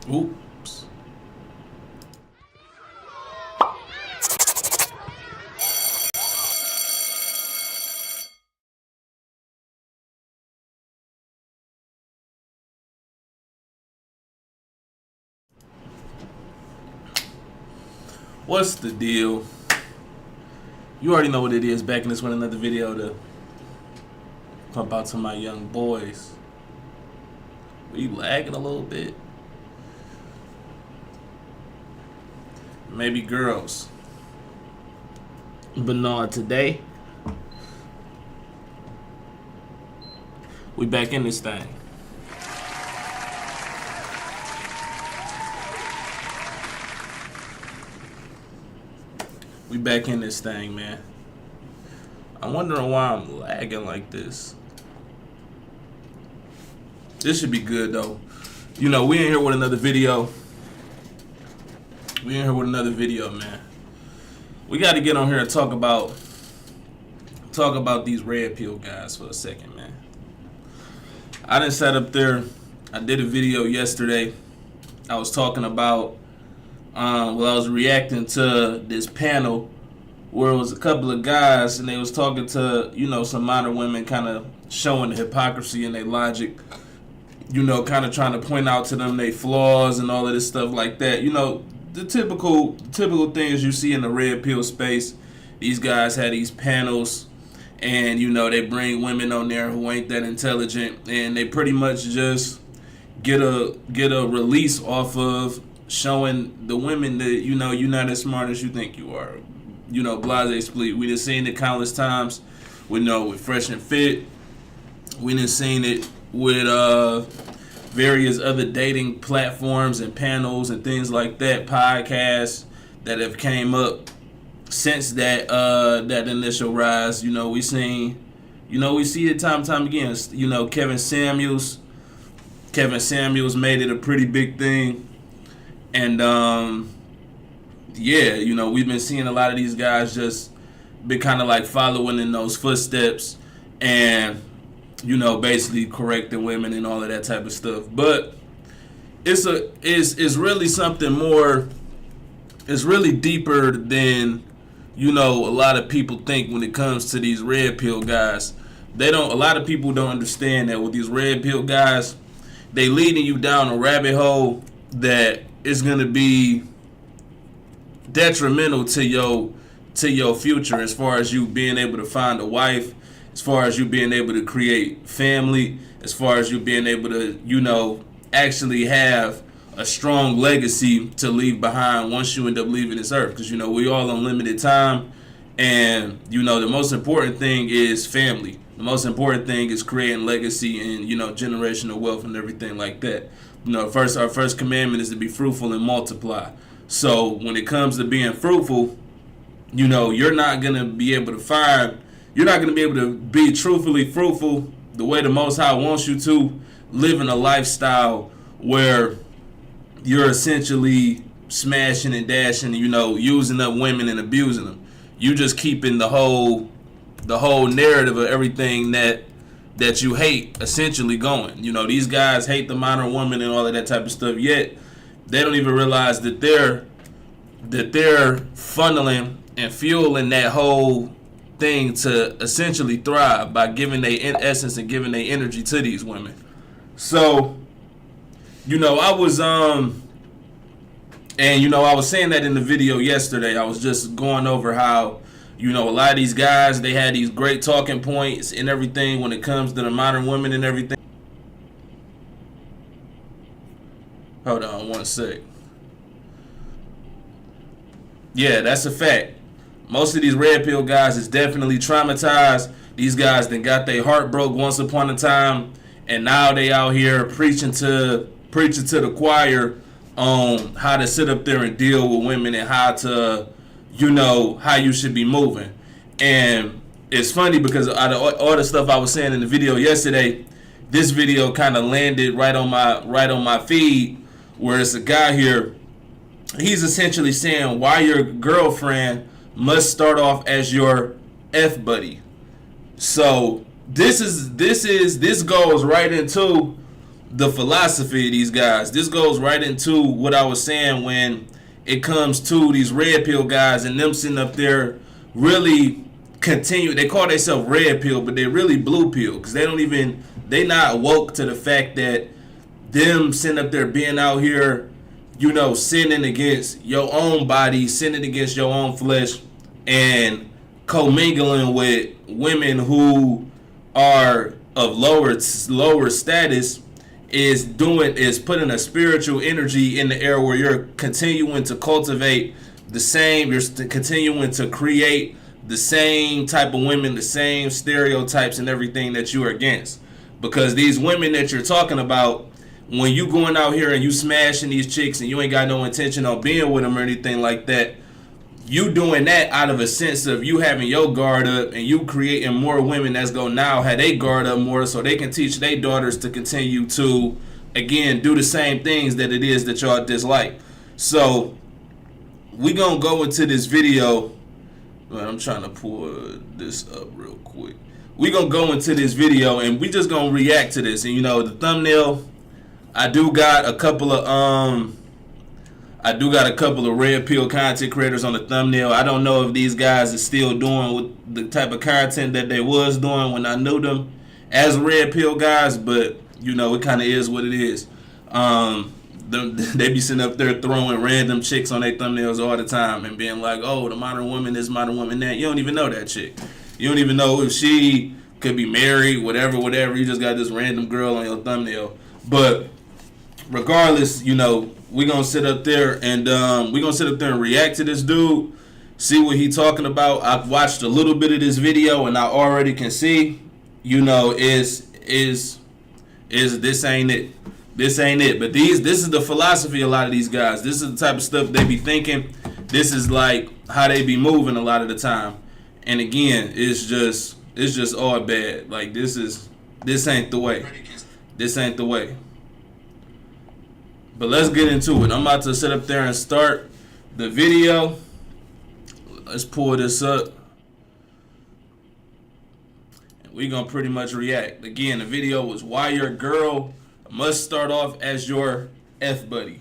Oops. What's the deal? You already know what it is. Back in this one, another video to pump out to my young boys. We lagging a little bit. Maybe girls. But no, today we back in this thing. We back in this thing, man. I'm wondering why I'm lagging like this. This should be good though. You know, we in here with another video. We in here with another video, man. We got to get on here and talk about these red pill guys for a second, man. I done sat up there. I did a video yesterday. I was talking about, I was reacting to this panel where it was a couple of guys and they was talking to, you know, some modern women, kind of showing the hypocrisy in their logic, you know, kind of trying to point out to them their flaws and all of this stuff like that. You know, the typical things you see in the red pill space. These guys had these panels and, you know, they bring women on there who ain't that intelligent and they pretty much just get a release off of showing the women that, you know, you're not as smart as you think you are. You know, blase split. We done seen it countless times. We know with Fresh and Fit. We done seen it with various other dating platforms and panels and things like that, podcasts that have came up since that that initial rise. You know, we see it time and time again. You know, Kevin Samuels made it a pretty big thing. And yeah, you know, we've been seeing a lot of these guys just been kind of like following in those footsteps and, you know, basically correcting women and all of that type of stuff. But it's really something more. It's really deeper than, you know, a lot of people think when it comes to these red pill guys. A lot of people don't understand that with these red pill guys, they leading you down a rabbit hole that is going to be detrimental to your future, as far as you being able to find a wife, as far as you being able to create family, as far as you being able to, you know, actually have a strong legacy to leave behind once you end up leaving this earth. Because, you know, we all on limited time, and, you know, the most important thing is family. The most important thing is creating legacy and, you know, generational wealth and everything like that. You know, our first commandment is to be fruitful and multiply. So when it comes to being fruitful, you know, you're not going to be able to be truthfully fruitful the way the Most High wants you to, living a lifestyle where you're essentially smashing and dashing, you know, using up women and abusing them. You just keeping the whole narrative of everything that you hate essentially going. You know, these guys hate the modern woman and all of that type of stuff, yet they don't even realize that they're funneling and fueling that whole thing to essentially thrive by giving their essence and giving their energy to these women. So, you know, I was saying that in the video yesterday. I was just going over how, you know, a lot of these guys, they had these great talking points and everything when it comes to the modern women and everything. Hold on one sec. Yeah, that's a fact. Most of these red pill guys is definitely traumatized. These guys then got their heart broke once upon a time, and now they out here preaching to the choir on how to sit up there and deal with women and how to, you know, how you should be moving. And it's funny because out of all the stuff I was saying in the video yesterday, this video kind of landed right on my feed, where it's a guy here. He's essentially saying why your girlfriend must start off as your F buddy. So this goes right into the philosophy of these guys. This goes right into what I was saying when it comes to these red pill guys and them sitting up there really continue. They call themselves red pill, but they're really blue pill because they not woke to the fact that them sitting up there being out here, sinning against your own body, sinning against your own flesh, and commingling with women who are of lower status is putting a spiritual energy in the air where you're continuing to cultivate you're continuing to create the same type of women, the same stereotypes and everything that you are against. Because these women that you're talking about, when you going out here and you smashing these chicks and you ain't got no intention on being with them or anything like that, you doing that out of a sense of you having your guard up and you creating more women that's gonna now have they guard up more so they can teach their daughters to continue to, again, do the same things that it is that y'all dislike. So we gonna go into this video. I'm trying to pull this up real quick. We gonna go into this video and we just gonna react to this. And the thumbnail, I do got a couple of red pill content creators on the thumbnail. I don't know if these guys are still doing with the type of content that they was doing when I knew them as red pill guys, but it kind of is what it is. They be sitting up there throwing random chicks on their thumbnails all the time and being like, oh, the modern woman this, modern woman that. You don't even know that chick. You don't even know if she could be married, whatever. You just got this random girl on your thumbnail. But regardless, we're going to sit up there and react to this dude, see what he talking about. I've watched a little bit of this video and I already can see, is this ain't it. This ain't it. But this is the philosophy of a lot of these guys. This is the type of stuff they be thinking. This is like how they be moving a lot of the time. And again, it's just all bad. Like this ain't the way. This ain't the way. But let's get into it. I'm about to sit up there and start the video. Let's pull this up. And we're going to pretty much react. Again, the video was why your girl must start off as your F buddy.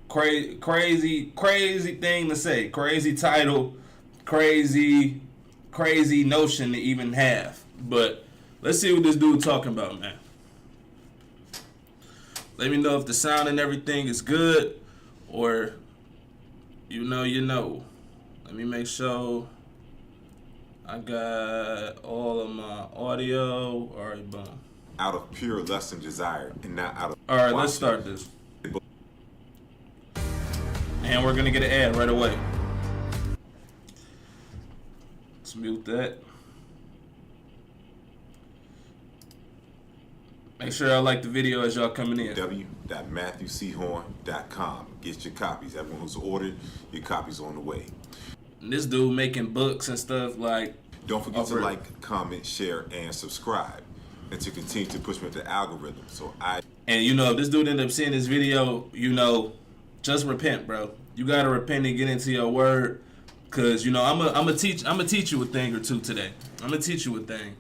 Crazy thing to say. Crazy title. Crazy notion to even have. But let's see what this dude talking about, man. Let me know if the sound and everything is good, or you know. Let me make sure I got all of my audio. All right, boom. Out of pure lust and desire, and not out of. All right, let's start this. And we're gonna get an ad right away. Let's mute that. Make sure y'all like the video as y'all coming in. www.matthewchorn.com. Get your copies. Everyone who's ordered, your copies on the way. And this dude making books and stuff like. Don't forget to like, comment, share, and subscribe, and to continue to push me with the algorithm. And if this dude end up seeing this video, just repent, bro. You gotta repent and get into your word, cause I'm gonna teach you a thing or two today. I'm gonna teach you a thing.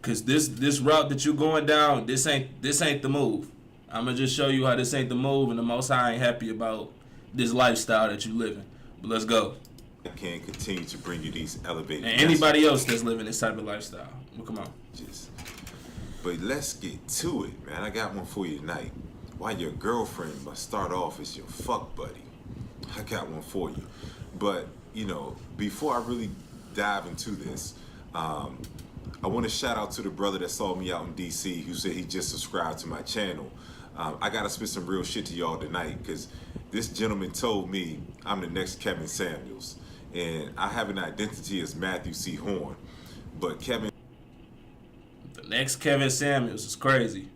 Cause this route that you're going down, this ain't the move. I'm gonna just show you how this ain't the move, and the Most High ain't happy about this lifestyle that you living. But let's go. I can continue to bring you these elevated. And anybody else that's living this type of lifestyle. Well, come on. But let's get to it, man. I got one for you tonight. Why your girlfriend must start off as your fuck buddy. I got one for you. But before I really dive into this, I want to shout out to the brother that saw me out in DC who said he just subscribed to my channel. I got to spit some real shit to y'all tonight because this gentleman told me I'm the next Kevin Samuels. And I have an identity as Matthew C. Horn. But Kevin... The next Kevin Samuels is crazy.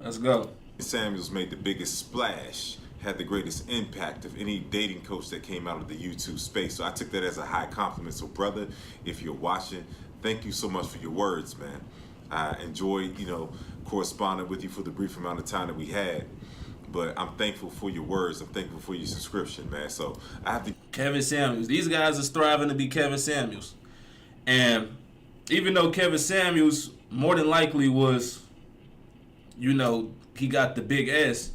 Let's go. Samuels made the biggest splash, had the greatest impact of any dating coach that came out of the YouTube space. So I took that as a high compliment. So brother, if you're watching... Thank you so much for your words, man. I enjoyed, corresponding with you for the brief amount of time that we had. But I'm thankful for your words. I'm thankful for your subscription, man. So I have to... Kevin Samuels. These guys are striving to be Kevin Samuels. And even though Kevin Samuels more than likely was, he got the big S.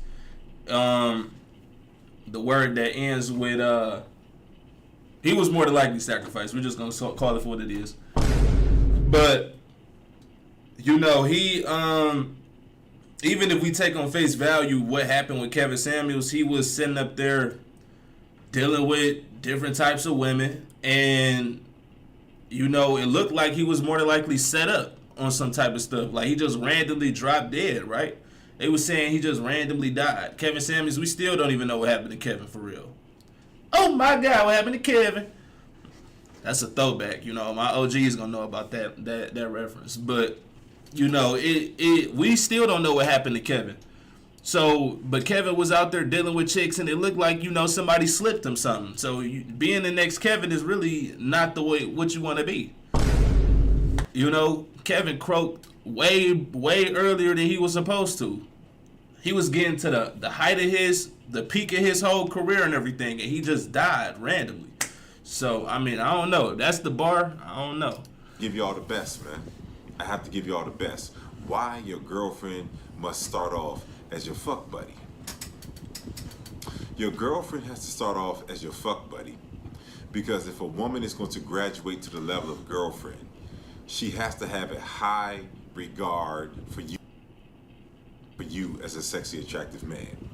The word that ends with he was more than likely sacrificed. We're just gonna call it for what it is. But you know, he even if we take on face value what happened with Kevin Samuels, he was sitting up there dealing with different types of women, and you know, it looked like he was more than likely set up on some type of stuff. Like he just randomly dropped dead, right? They were saying he just randomly died. Kevin Samuels, we still don't even know what happened to Kevin for real. Oh my God, what happened to Kevin? That's a throwback, you know. My OG is gonna know about that reference. But you know, we still don't know what happened to Kevin. So, but Kevin was out there dealing with chicks, and it looked like, you know, somebody slipped him something. So, being the next Kevin is really not the way what you want to be. You know, Kevin croaked way earlier than he was supposed to. He was getting to the height of the peak of his whole career and everything, and he just died randomly. So, I mean, I don't know. That's the bar. I don't know. Give you all the best, man. I have to give you all the best. Why your girlfriend must start off as your fuck buddy. Your girlfriend has to start off as your fuck buddy because if a woman is going to graduate to the level of girlfriend, she has to have a high regard for you as a sexy, attractive man.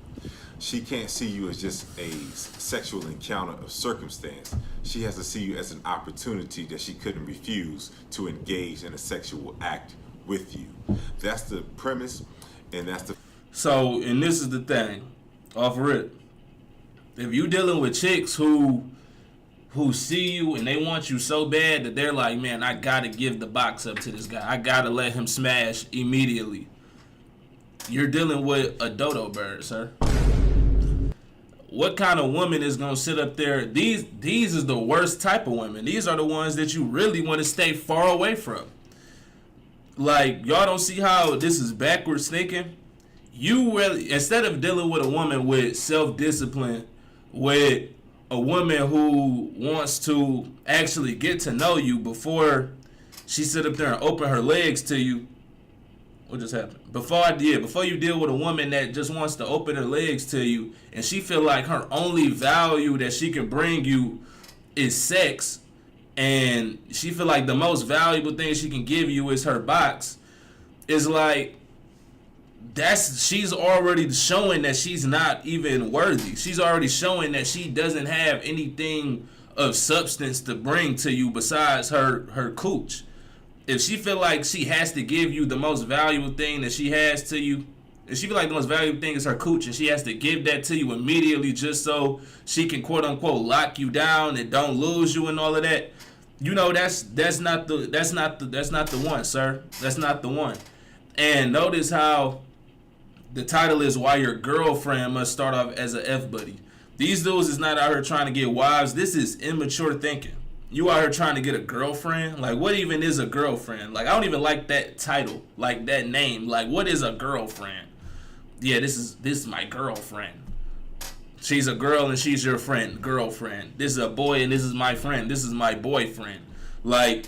She can't see you as just a sexual encounter of circumstance. She has to see you as an opportunity that she couldn't refuse to engage in a sexual act with you. That's the premise, and that's the... So, and this is the thing, off rip. If you dealing with chicks who see you and they want you so bad that they're like, man, I gotta give the box up to this guy. I gotta let him smash immediately. You're dealing with a dodo bird, sir. What kind of woman is gonna sit up there? These is the worst type of women. These are the ones that you really want to stay far away from. Like, y'all don't see how this is backwards thinking? You really, instead of dealing with a woman with self-discipline, with a woman who wants to actually get to know you before she sit up there and open her legs to you. What just happened? Before you deal with a woman that just wants to open her legs to you and she feel like her only value that she can bring you is sex, and she feel like the most valuable thing she can give you is her box, is like, she's already showing that she's not even worthy. She's already showing that she doesn't have anything of substance to bring to you besides her cooch. If she feel like she has to give you the most valuable thing that she has to you, if she feel like the most valuable thing is her cooch and she has to give that to you immediately just so she can quote unquote lock you down and don't lose you and all of that, you know, that's not the one, sir. That's not the one. And notice how the title is why your girlfriend must start off as a F buddy. These dudes is not out here trying to get wives. This is immature thinking. You out here trying to get a girlfriend? Like, what even is a girlfriend? Like, I don't even like that title, like that name. Like, what is a girlfriend? Yeah, this is my girlfriend. She's a girl and she's your friend, girlfriend. This is a boy and this is my friend. This is my boyfriend. Like,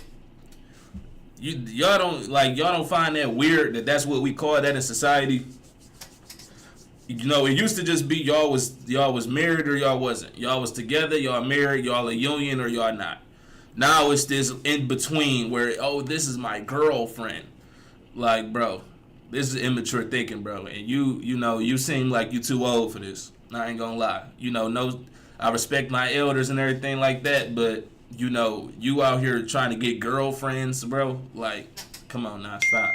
y'all don't find that weird that that's what we call that in society? You know, it used to just be y'all was married or y'all wasn't. Y'all was together, y'all married, y'all a union or y'all not. Now it's this in between where, oh, this is my girlfriend. Like, bro, this is immature thinking, bro. And you seem like you too old for this. I ain't gonna lie. No, I respect my elders and everything like that, but you out here trying to get girlfriends, bro. Like, come on now, stop.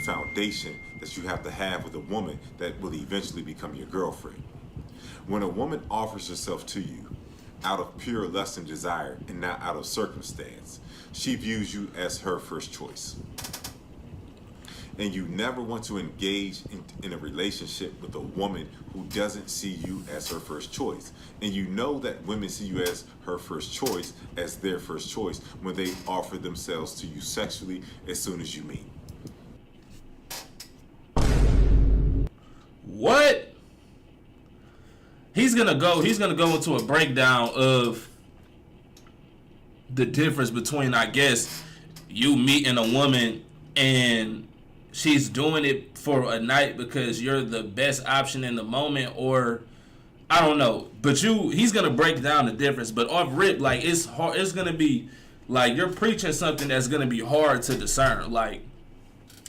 Foundation that you have to have with a woman that will eventually become your girlfriend. When a woman offers herself to you out of pure lust and desire and not out of circumstance, she views you as her first choice. And you never want to engage in a relationship with a woman who doesn't see you as her first choice. And you know that women see you as her first choice, as their first choice, when they offer themselves to you sexually as soon as you meet. What? He's gonna go into a breakdown of the difference between, I guess, you meeting a woman and she's doing it for a night because you're the best option in the moment, or I don't know. But he's gonna break down the difference. But off rip, like it's hard. It's gonna be like you're preaching something that's gonna be hard to discern. Like,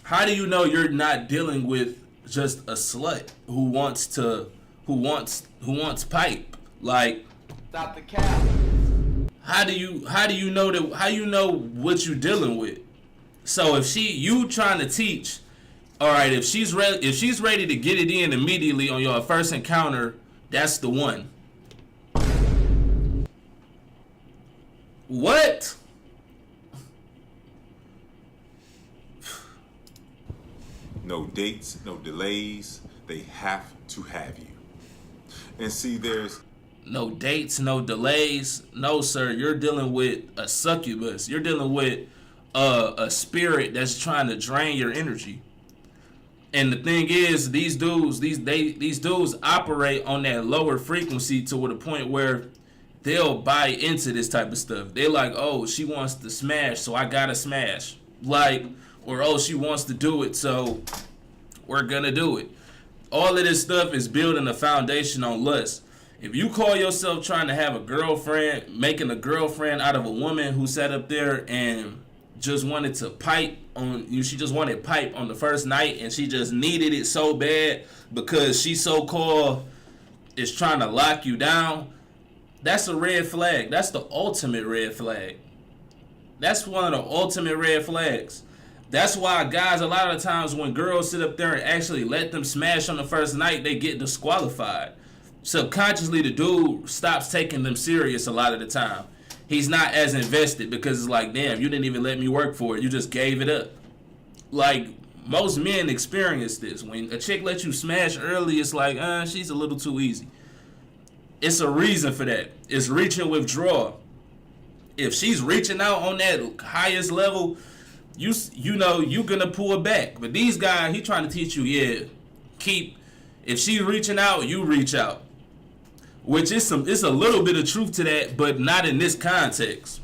how do you know you're not dealing with just a slut who wants pipe? Like, stop the cap. how do you know that? How you know what you're dealing with? So if you trying to teach, all right, if she's ready to get it in immediately on your first encounter, that's the one. What? No dates, no delays. They have to have you. And see, there's No dates, no delays. No, sir. You're dealing with a succubus. You're dealing with a spirit that's trying to drain your energy. And the thing is, these dudes operate on that lower frequency to the point where they'll buy into this type of stuff. They're like, oh, she wants to smash, so I gotta smash. Like, or oh, she wants to do it, so we're gonna do it. All of this stuff is building a foundation on lust. If you call yourself trying to have a girlfriend, making a girlfriend out of a woman who sat up there and just wanted to pipe on you, she just wanted pipe on the first night, and she just needed it so bad because she so-called is trying to lock you down, that's a red flag. That's the ultimate red flag. That's one of the ultimate red flags. That's why guys, a lot of the times when girls sit up there and actually let them smash on the first night, they get disqualified. Subconsciously, the dude stops taking them serious a lot of the time. He's not as invested because it's like, damn, you didn't even let me work for it. You just gave it up. Like, most men experience this. When a chick lets you smash early, it's like, she's a little too easy. It's a reason for that. It's reach and withdraw. If she's reaching out on that highest level, you know you're gonna pull back. But these guys, he trying to teach you, if she's reaching out, you reach out. Which is it's a little bit of truth to that, but not in this context.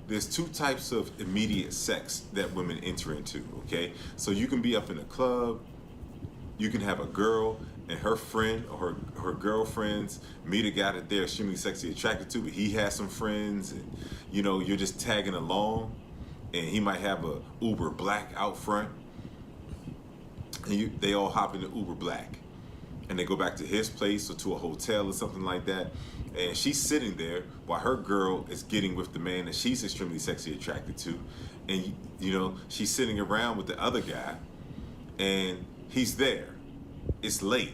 There's two types of immediate sex that women enter into, okay? So you can be up in a club, you can have a girl and her friend or her girlfriends meet a guy that they're extremely sexually attracted to, but he has some friends, and you're just tagging along, and he might have a Uber Black out front, and they all hop into Uber Black, and they go back to his place or to a hotel or something like that, and she's sitting there while her girl is getting with the man that she's extremely sexually attracted to, and she's sitting around with the other guy, and he's there. It's late,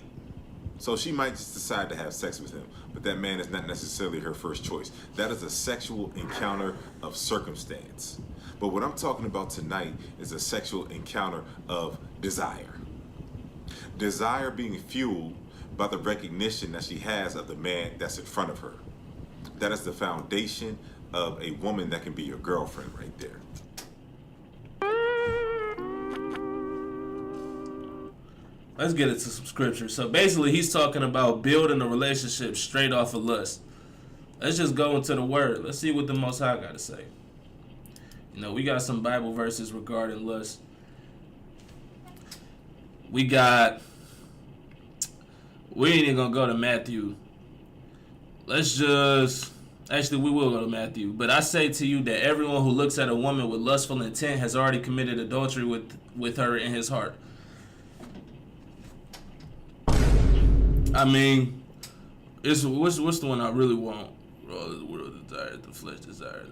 so she might just decide to have sex with him, but that man is not necessarily her first choice. That is a sexual encounter of circumstance. But what I'm talking about tonight is a sexual encounter of desire. Desire being fueled by the recognition that she has of the man that's in front of her. That is the foundation of a woman that can be your girlfriend right there. Let's get into some scripture. So basically, he's talking about building a relationship straight off of lust. Let's just go into the word. Let's see what the Most High got to say. We got some Bible verses regarding lust. We ain't even gonna go to Matthew. Actually, we will go to Matthew. But I say to you that everyone who looks at a woman with lustful intent has already committed adultery with her in his heart. I mean, what's the one I really want? The world desires, the flesh desires.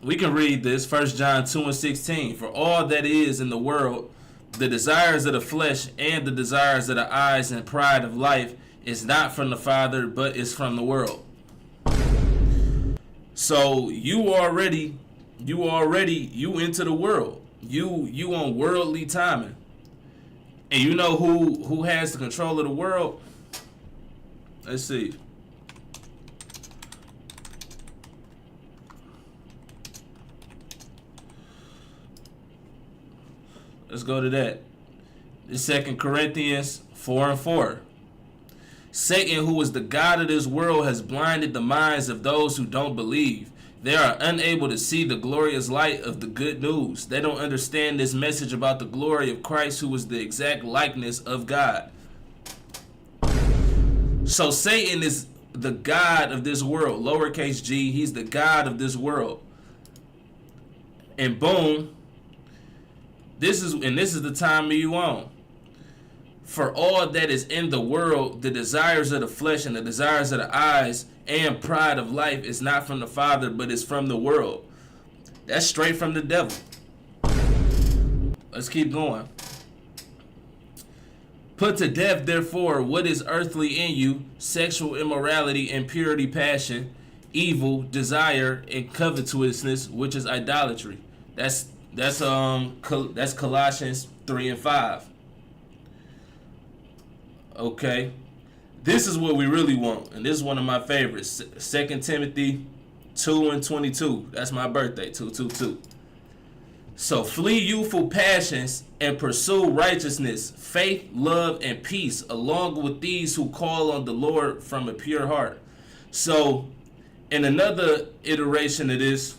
We can read this, 1 John 2:16. For all that is in the world, the desires of the flesh and the desires of the eyes and pride of life is not from the Father, but is from the world. So you into the world. You on worldly timing. And you know who has the control of the world? Let's see. Let's go to that. It's 2 Corinthians 4:4. Satan, who is the god of this world, has blinded the minds of those who don't believe. They are unable to see the glorious light of the good news. They don't understand this message about the glory of Christ, who is the exact likeness of God. So Satan is the god of this world, lowercase g. He's the god of this world. And boom, this is the time you on. For all that is in the world, the desires of the flesh and the desires of the eyes and pride of life is not from the Father, but is from the world. That's straight from the devil. Let's keep going. Put to death, therefore, what is earthly in you: sexual immorality, impurity, passion, evil, desire, and covetousness, which is idolatry. That's Colossians 3 and 5. Okay, this is what we really want, and this is one of my favorites. 2 Timothy 2 and 22. That's my birthday, 222. So flee youthful passions and pursue righteousness, faith, love, and peace, along with these who call on the Lord from a pure heart. So in another iteration of this,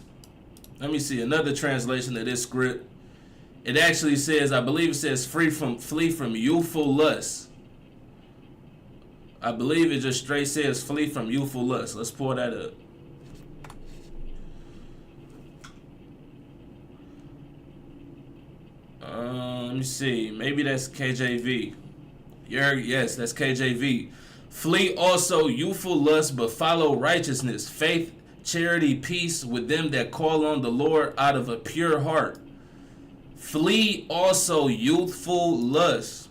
let me see, another translation of this script, it actually says, I believe it says, flee from youthful lust. I believe it just straight says flee from youthful lust. Let's pull that up. Let me see. Maybe that's KJV. Yes, that's KJV. Flee also youthful lust, but follow righteousness, faith, charity, peace with them that call on the Lord out of a pure heart. Flee also youthful lust.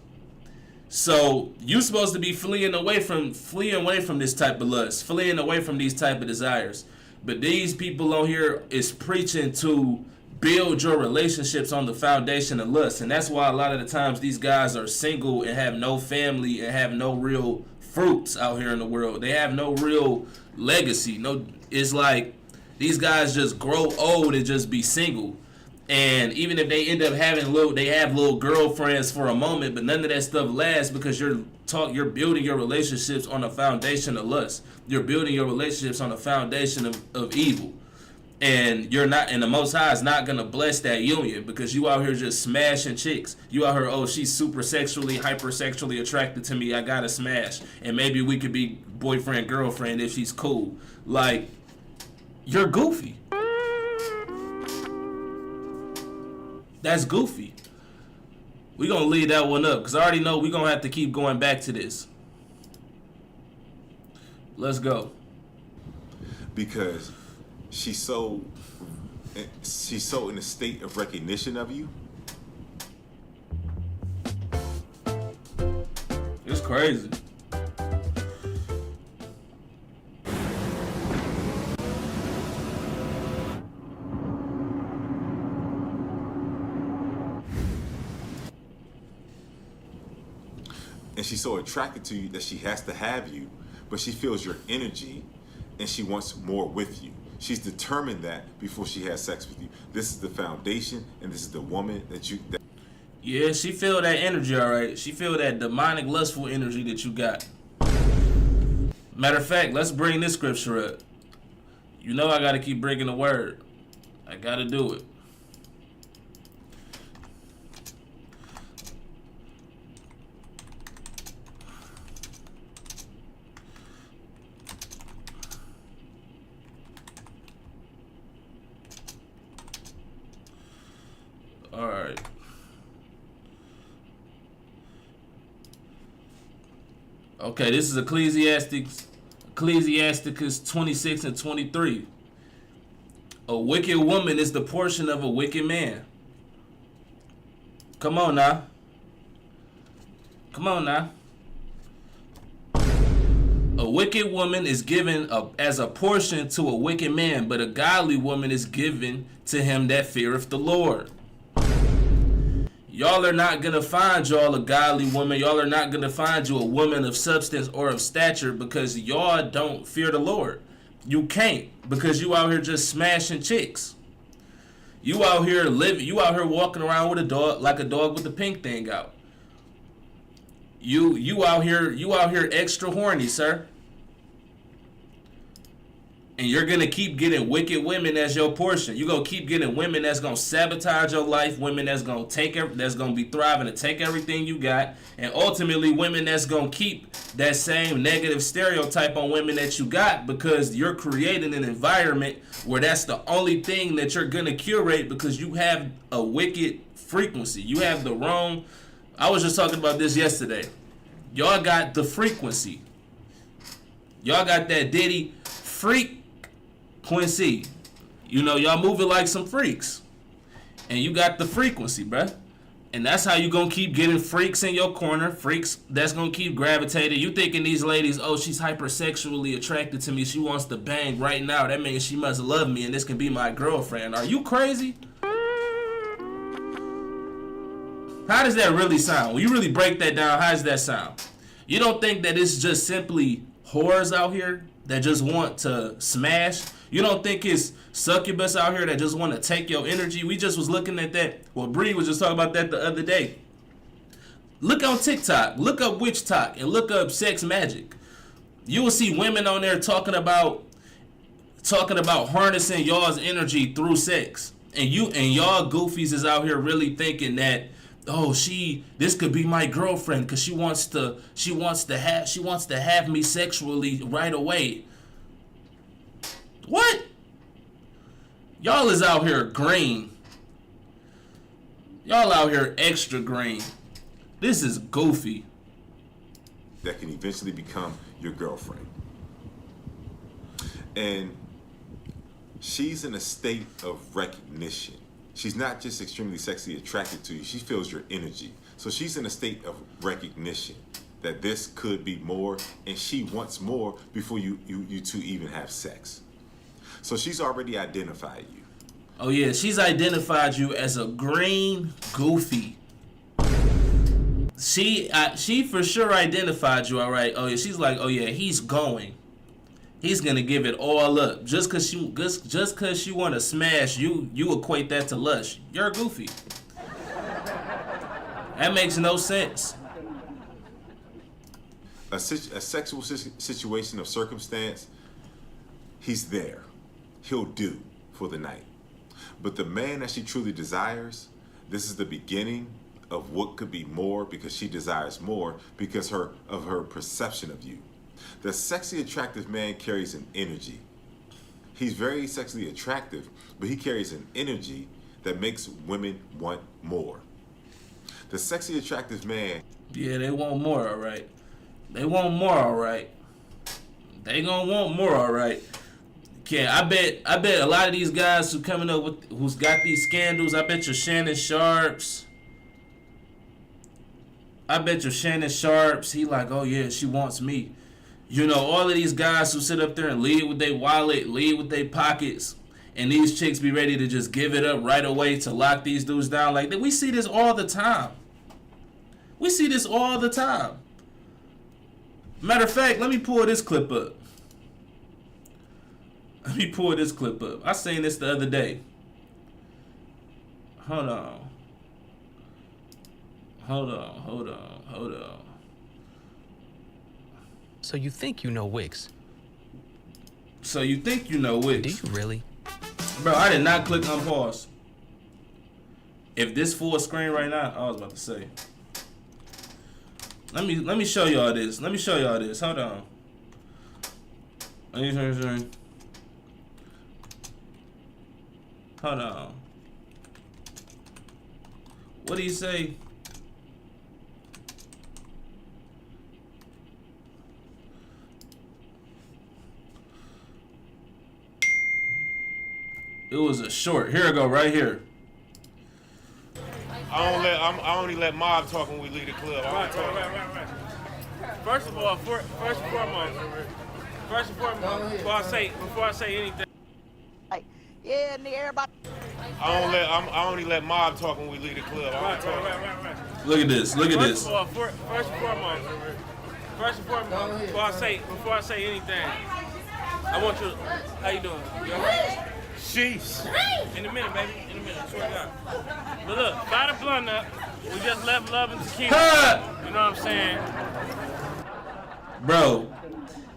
So you're supposed to be fleeing away from this type of lust, fleeing away from these type of desires. But these people on here is preaching to build your relationships on the foundation of lust. And that's why a lot of the times these guys are single and have no family and have no real fruits out here in the world. They have no real legacy. It's like these guys just grow old and just be single. And even if they end up having little girlfriends for a moment, but none of that stuff lasts because you're building your relationships on a foundation of lust. You're building your relationships on a foundation of evil. And the Most High is not gonna bless that union because you out here just smashing chicks. You out here, oh, she's hypersexually attracted to me, I gotta smash. And maybe we could be boyfriend, girlfriend if she's cool. Like, you're goofy. That's goofy. We're going to leave that one up because I already know we're going to have to keep going back to this. Let's go. Because she's so in a state of recognition of you. It's crazy. And she's so attracted to you that she has to have you, but she feels your energy and she wants more with you. She's determined that before she has sex with you. This is the foundation and this is the woman that Yeah, she feel that energy, all right. She feel that demonic, lustful energy that you got. Matter of fact, let's bring this scripture up. You know I got to keep bringing the word. I got to do it. All right. Okay, this is Ecclesiasticus 26 and 23. A wicked woman is the portion of a wicked man. Come on now. Come on now. A wicked woman is given as a portion to a wicked man, but a godly woman is given to him that feareth the Lord. Y'all are not going to find y'all a godly woman. Y'all are not going to find you a woman of substance or of stature because y'all don't fear the Lord. You can't because you out here just smashing chicks. You out here walking around with a dog like a dog with the pink thing out. You out here extra horny, sir. And you're going to keep getting wicked women as your portion. You're going to keep getting women that's going to sabotage your life, women that's going to be thriving to take everything you got, and ultimately women that's going to keep that same negative stereotype on women that you got, because you're creating an environment where that's the only thing that you're going to curate, because you have a wicked frequency. You have the wrong. I was just talking about this yesterday. Y'all got the frequency. Y'all got that Diddy frequency. You know, y'all moving like some freaks. And you got the frequency, bruh. And that's how you gonna keep getting freaks in your corner. Freaks that's gonna keep gravitating. You thinking these ladies, oh, she's hypersexually attracted to me. She wants to bang right now. That means she must love me and this can be my girlfriend. Are you crazy? How does that really sound? When you really break that down, how does that sound? You don't think that it's just simply whores out here that just want to smash? You don't think it's succubus out here that just want to take your energy? We just was looking at that. Well, Bree was just talking about that the other day. Look on TikTok. Look up Witch Talk and look up Sex Magic. You will see women on there talking about harnessing y'all's energy through sex. And y'all goofies is out here really thinking that, oh, this could be my girlfriend because she wants to have me sexually right away. What? Y'all is out here green. Y'all out here extra green. This is goofy. That can eventually become your girlfriend. And she's in a state of recognition. She's not just extremely sexually attracted to you. She feels your energy. So she's in a state of recognition that this could be more, and she wants more before you two even have sex. So she's already identified you. Oh yeah, she's identified you as a green goofy. She for sure identified you, all right. Oh yeah, she's like, oh yeah, he's gonna give it all up just cause she wanna smash you. You equate that to lust. You're goofy. That makes no sense. A sexual situation of circumstance, he's there. He'll do for the night. But the man that she truly desires, this is the beginning of what could be more, because she desires more because of her perception of you. The sexually attractive man carries an energy. He's very sexually attractive, but he carries an energy that makes women want more. The sexually attractive man... Yeah, they want more, all right. They want more, all right. They gonna want more, all right. I bet a lot of these guys who's got these scandals, I bet your Shannon Sharps. He like, oh yeah, she wants me. You know, all of these guys who sit up there and lead with their wallet, lead with their pockets, and these chicks be ready to just give it up right away to lock these dudes down. Like, we see this all the time. Matter of fact, let me pull this clip up. I seen this the other day. Hold on. So you think you know Wix? Do you really? Bro, I did not click unpause. If this full screen right now, I was about to say. Let me show y'all this. Hold on. Hold on. What do you say? It was a short. Here it go, right here. I only let Mob talk when we leave the club. Right. First and foremost, before I say anything. Yeah, and everybody. I only let Mob talk when we leave the club. Right. Look at this. First and foremost, before I say anything, I want you. How you doing? You all right? Sheesh. In a minute, baby. In a minute. Swear to God. But look, fire the blunt up. We just left Love and Tequila. You know what I'm saying? Bro,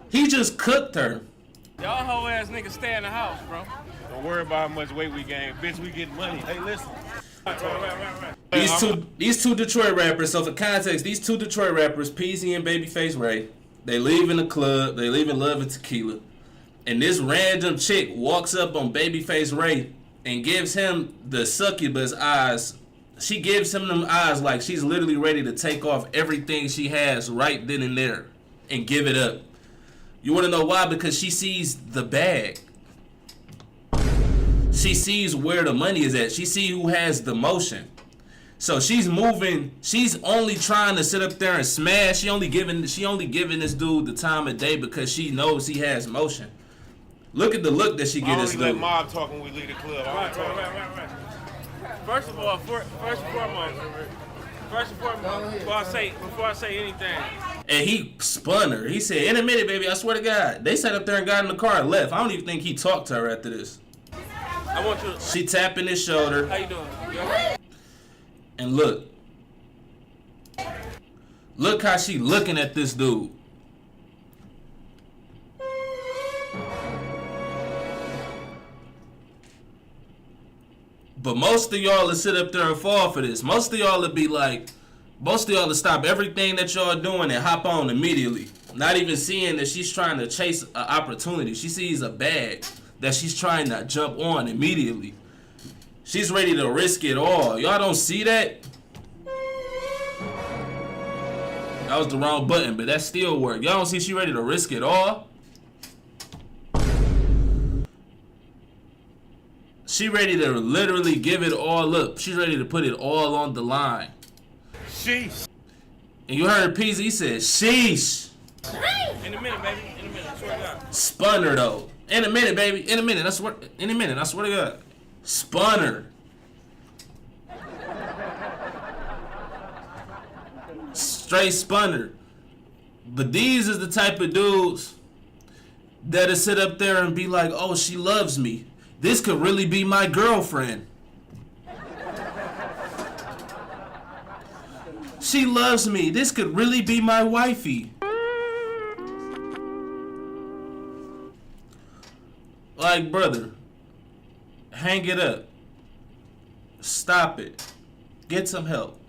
he just cooked her. Y'all whole ass niggas stay in the house, bro. Don't worry about how much weight we gain. Bitch, we get money. Hey, listen. Right. These two Detroit rappers. So for context, these two Detroit rappers, Peasy and Babyface Ray, they leave in the club. They leave in Love and Tequila, and this random chick walks up on Babyface Ray and gives him the succubus eyes. She gives him them eyes like she's literally ready to take off everything she has right then and there and give it up. You want to know why? Because she sees the bag. She sees where the money is at. She sees who has the motion. So she's moving. She's only trying to sit up there and smash. She only giving this dude the time of day because she knows he has motion. Look at the look that she I gives this only let dude. Mob talk when we leave the club. I don't talk. Right. First of all, first and foremost, before I say anything, And he spun her. He said, "In a minute, baby. I swear to God." They sat up there and got in the car and left. I don't even think he talked to her after this. I want you. She tapping his shoulder. How you doing? You all right? And look how she looking at this dude. But most of y'all will sit up there and fall for this. Most of y'all will be like, most of y'all will stop everything that y'all doing and hop on immediately. Not even seeing that she's trying to chase an opportunity. She sees a bag that she's trying to jump on immediately. She's ready to risk it all. Y'all don't see that? That was the wrong button, but that still worked. Y'all don't see she ready to risk it all? She ready to literally give it all up. She's ready to put it all on the line. Sheesh. And you heard Peasy, he said, sheesh. In a minute, baby. In a minute. I swear to God. Spun her though. In a minute, baby. In a minute. I swear to God. Spun her. Straight spun her. But these is the type of dudes that'll sit up there and be like, oh, she loves me. This could really be my girlfriend. She loves me. This could really be my wifey. Like, brother, hang it up. Stop it. Get some help.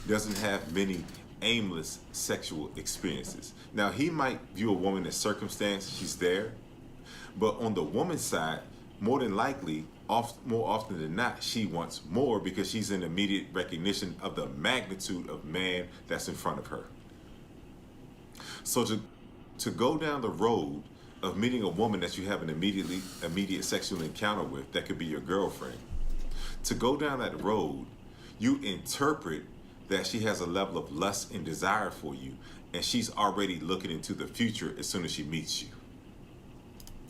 Doesn't have many aimless sexual experiences. Now, he might view a woman as circumstance, she's there, but on the woman's side, more than likely, more often than not, she wants more because she's in immediate recognition of the magnitude of man that's in front of her. So to go down the road of meeting a woman that you have an immediate sexual encounter with, that could be your girlfriend, to go down that road, you interpret that she has a level of lust and desire for you, and she's already looking into the future as soon as she meets you.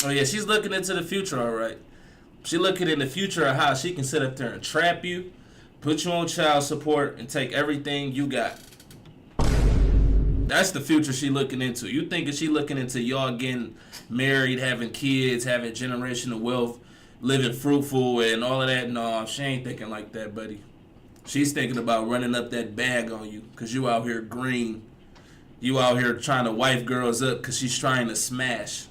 Oh yeah, she's looking into the future, all right. She looking in the future of how she can sit up there and trap you, put you on child support, and take everything you got. That's the future she looking into. You thinking she looking into y'all getting married, having kids, having generational wealth, living fruitful and all of that? No, she ain't thinking like that, buddy. She's thinking about running up that bag on you because you out here green. You out here trying to wife girls up because she's trying to smash.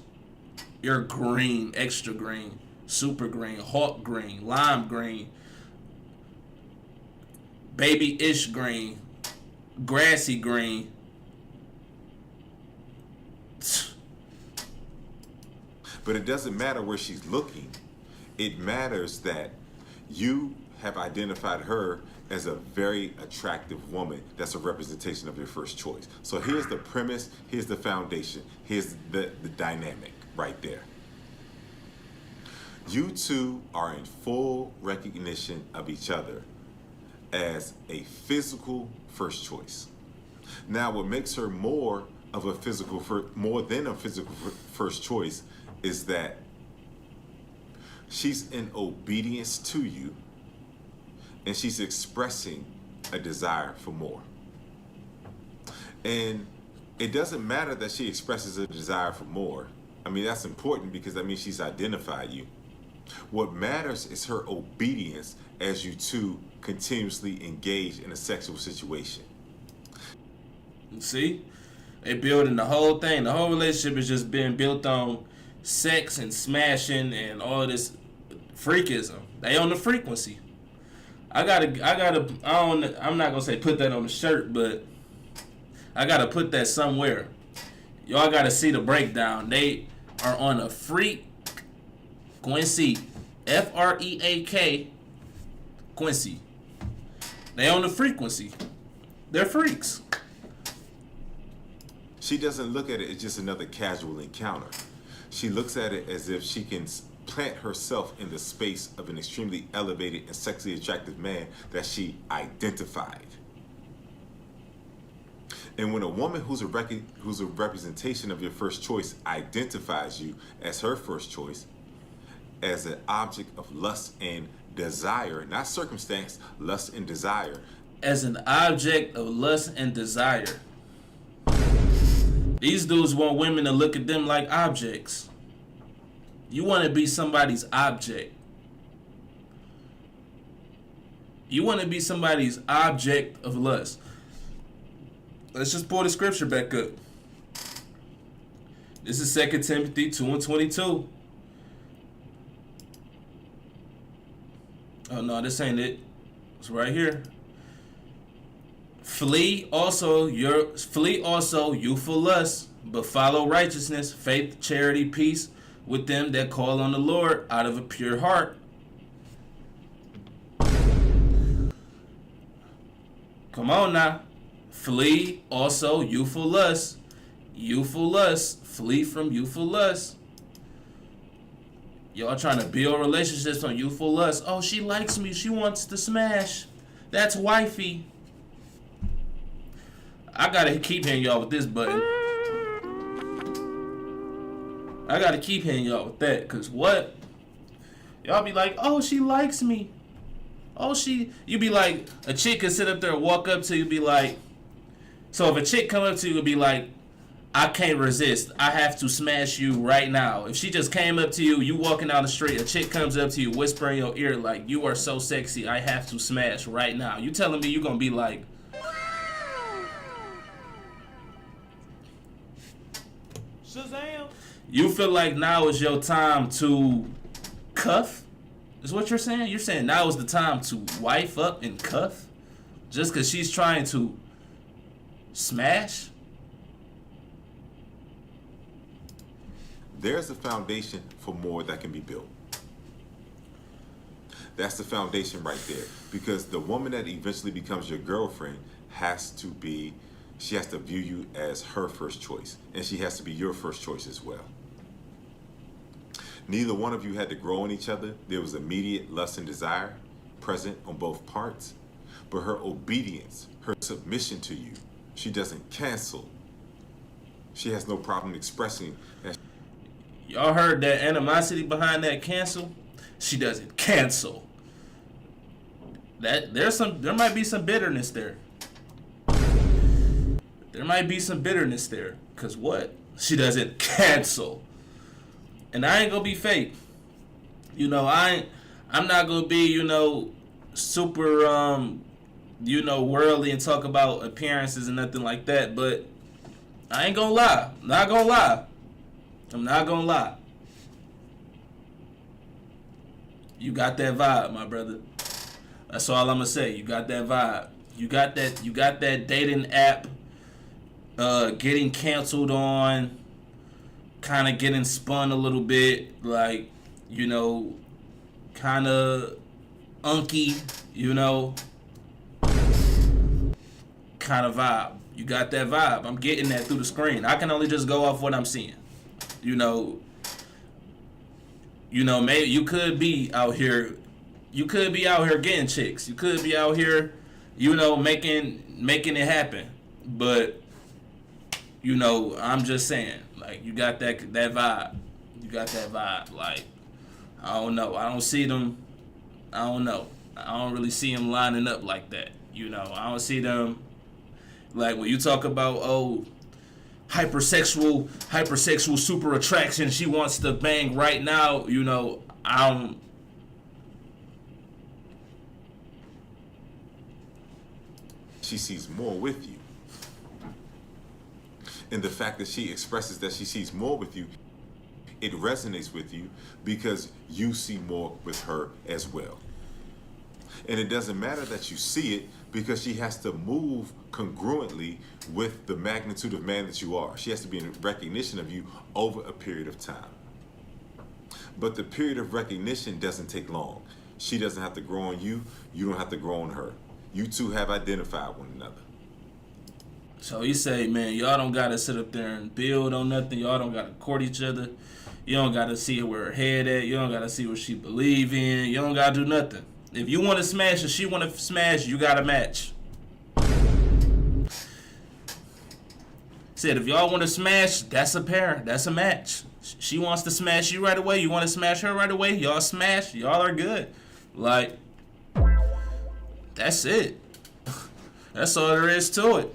You're green, extra green, super green, hawk green, lime green, baby-ish green, grassy green. But it doesn't matter where she's looking. It matters that you have identified her as a very attractive woman that's a representation of your first choice. So here's the premise, here's the foundation, here's the dynamic right there. You two are in full recognition of each other as a physical first choice. Now, what makes her more than a physical first choice is that she's in obedience to you, and she's expressing a desire for more. And it doesn't matter that she expresses a desire for more. I mean, that's important because that means she's identified you. What matters is her obedience as you two continuously engage in a sexual situation. See? They building the whole thing. The whole relationship is just being built on sex and smashing and all this freakism. They on the frequency. I'm not gonna say put that on the shirt, but I gotta put that somewhere. Y'all gotta see the breakdown. They are on a freak Quincy, Freak Quincy. They on the frequency. They're freaks. She doesn't look at it as just another casual encounter. She looks at it as if she can plant herself in the space of an extremely elevated and sexually attractive man that she identified. And when a woman who's a representation of your first choice identifies you as her first choice, as an object of lust and desire, not circumstance, lust and desire. As an object of lust and desire. These dudes want women to look at them like objects. You want to be somebody's object. You want to be somebody's object of lust. Let's just pull the scripture back up. This is 2 Timothy 2:22. Oh no, this ain't it. It's right here. Flee also youthful lust, but follow righteousness, faith, charity, peace with them that call on the Lord out of a pure heart. Come on now. Flee also youthful lust. Youthful lust. Flee from youthful lust. Y'all trying to build relationships on youthful lust. Oh, she likes me. She wants to smash. That's wifey. I gotta keep hitting y'all with this button. I gotta keep hitting y'all with that. Cause what? Y'all be like, oh, she likes me. Oh, you be like, a chick can sit up there and walk up to you, be like, so if a chick come up to you and be like, I can't resist, I have to smash you right now. If she just came up to you, you walking down the street, a chick comes up to you, whispering in your ear like, you are so sexy, I have to smash right now. You telling me you gonna be like, Shazam! you feel like now is your time to cuff? Is what you're saying? You're saying now is the time to wife up and cuff? Just because she's trying to smash? There's a foundation for more that can be built. That's the foundation right there. Because the woman that eventually becomes your girlfriend she has to view you as her first choice. And she has to be your first choice as well. Neither one of you had to grow in each other. There was immediate lust and desire present on both parts. But her obedience, her submission to you, she doesn't cancel. She has no problem expressing that. Y'all heard that animosity behind that cancel? She doesn't cancel. There might be some bitterness there. There might be some bitterness there. Cause what? She doesn't cancel. And I ain't gonna be fake. You know, I'm not gonna be, super worldly and talk about appearances and nothing like that, but I ain't gonna lie. I'm not gonna lie. You got that vibe, my brother. That's all I'm gonna say. You got that vibe. You got that dating app getting canceled on, kind of getting spun a little bit, like, kind of unky, kind of vibe. You got that vibe. I'm getting that through the screen. I can only just go off what I'm seeing. Maybe you could be out here. You could be out here getting chicks. You could be out here, making it happen. But, I'm just saying, like, you got that vibe. You got that vibe. Like, I don't know. I don't see them. I don't know. I don't really see them lining up like that. I don't see them. Like, when you talk about, hypersexual super attraction, she wants to bang right now, She sees more with you. And the fact that she expresses that she sees more with you, it resonates with you because you see more with her as well. And it doesn't matter that you see it because she has to move congruently with the magnitude of man that you are. She has to be in recognition of you over a period of time. But the period of recognition doesn't take long. She doesn't have to grow on you. You don't have to grow on her. You two have identified one another. So you say, man, y'all don't gotta sit up there and build on nothing. Y'all don't gotta court each other. You don't gotta see where her head at. You don't gotta see what she believe in. You don't gotta do nothing. If you want to smash and she want to smash, you got to match. Said if y'all want to smash, that's a pair. That's a match. She wants to smash you right away. You want to smash her right away. Y'all smash. Y'all are good. Like, that's it. That's all there is to it.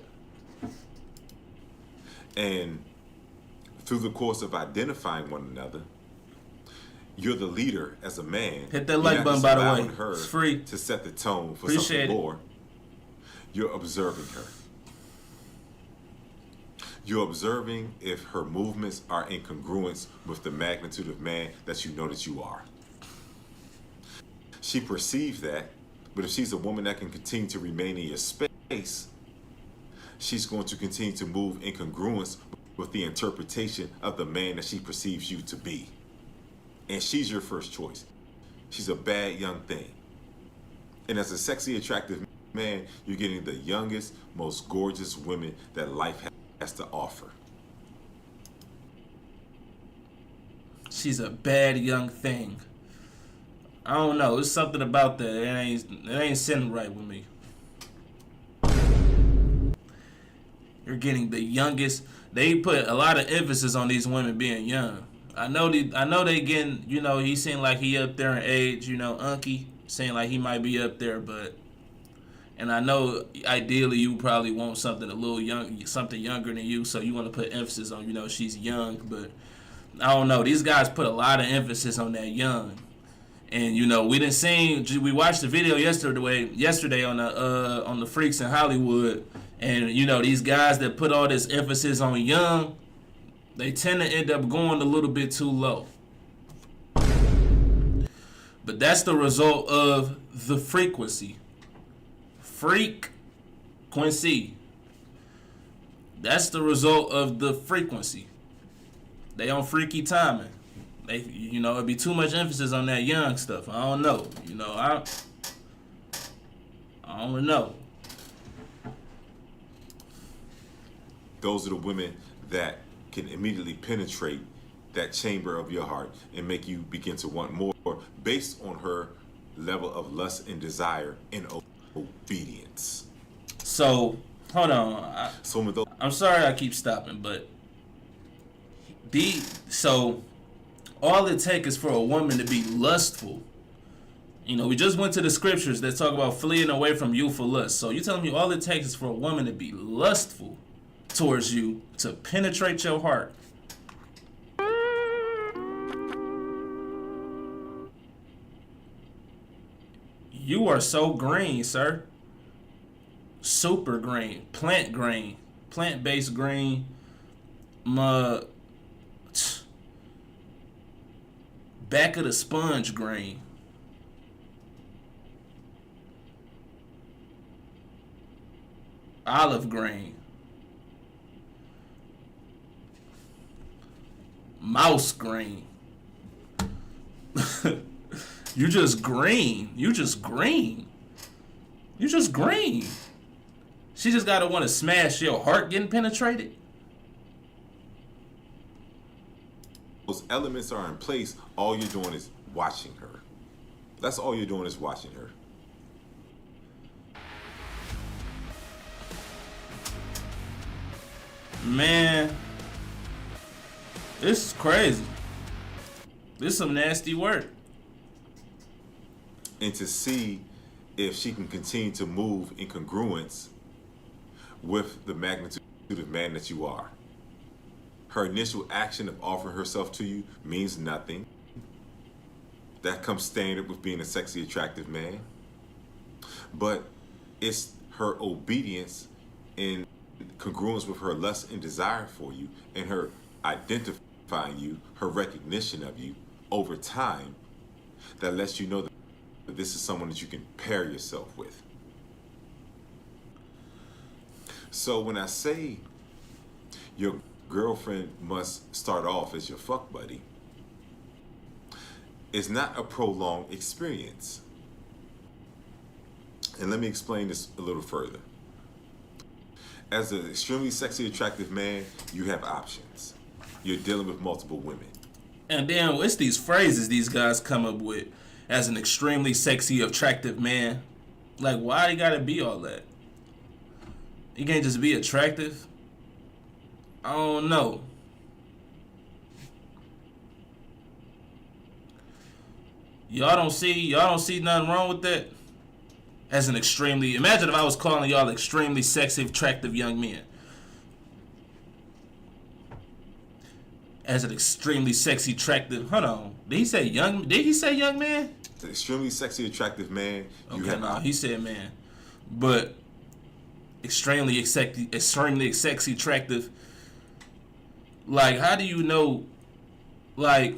And through the course of identifying one another, you're the leader as a man. Hit that like button, by the way. It's free. To set the tone for Appreciate something it. more. You're observing her. You're observing if her movements are in congruence with the magnitude of man that you know that you are. She perceives that, but if she's a woman that can continue to remain in your space, she's going to continue to move in congruence with the interpretation of the man that she perceives you to be. And she's your first choice. She's a bad young thing. And as a sexy, attractive man, you're getting the youngest, most gorgeous women that life has to offer. She's a bad young thing. I don't know. There's something about that. It ain't sitting right with me. You're getting the youngest. They put a lot of emphasis on these women being young. I know they getting, you know, he seemed like he up there in age, you know, Unky, saying like he might be up there, but, and I know ideally you probably want something a little young, something younger than you, so you want to put emphasis on, you know, she's young, but I don't know. These guys put a lot of emphasis on that young. And, you know, we watched the video yesterday on the Freaks in Hollywood, and, you know, these guys that put all this emphasis on young, they tend to end up going a little bit too low. But that's the result of the frequency. Frequency. That's the result of the frequency. They on freaky timing. They, you know, it'd be too much emphasis on that young stuff. I don't know. You know, I don't know. Those are the women that can immediately penetrate that chamber of your heart and make you begin to want more based on her level of lust and desire and obedience. So, hold on. I'm sorry I keep stopping, but so all it takes is for a woman to be lustful. You know, we just went to the scriptures that talk about fleeing away from youthful lust. So you telling me all it takes is for a woman to be lustful towards you to penetrate your heart. You are so green, sir. Super green, plant-based green, back of the sponge green. Olive green. Mouse green. You just green. You just green. You just green. She just gotta want to smash your heart getting penetrated. Those elements are in place. All you're doing is watching her. That's all you're doing is watching her. Man, this is crazy. This is some nasty work. And to see if she can continue to move in congruence with the magnitude of man that you are. Her initial action of offering herself to you means nothing. That comes standard with being a sexy, attractive man. But it's her obedience in congruence with her lust and desire for you, and her identifying you, her recognition of you over time, that lets you know that this is someone that you can pair yourself with. So when I say your girlfriend must start off as your fuck buddy, it's not a prolonged experience. And let me explain this a little further. As an extremely sexy, attractive man, you have options. You're dealing with multiple women. And then it's these phrases these guys come up with as an extremely sexy, attractive man. Like, why you gotta be all that? You can't just be attractive? I don't know. Y'all don't see nothing wrong with that? As an extremely, imagine if I was calling y'all extremely sexy, attractive young men. As an extremely sexy, attractive, hold on. Did he say young man? An extremely sexy, attractive man, you Okay, have no, he said man. But extremely sexy, attractive. Like, how do you know, like,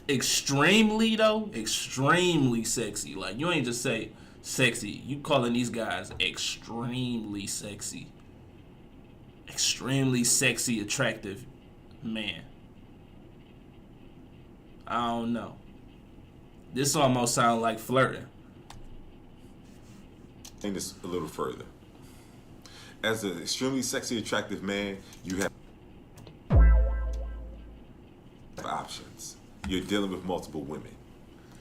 extremely though? Extremely sexy. Like, you ain't just say sexy. You calling these guys extremely sexy. Extremely sexy, attractive man. I don't know. This almost sounds like flirting. take this a little further. As an extremely sexy, attractive man, you have options. You're dealing with multiple women.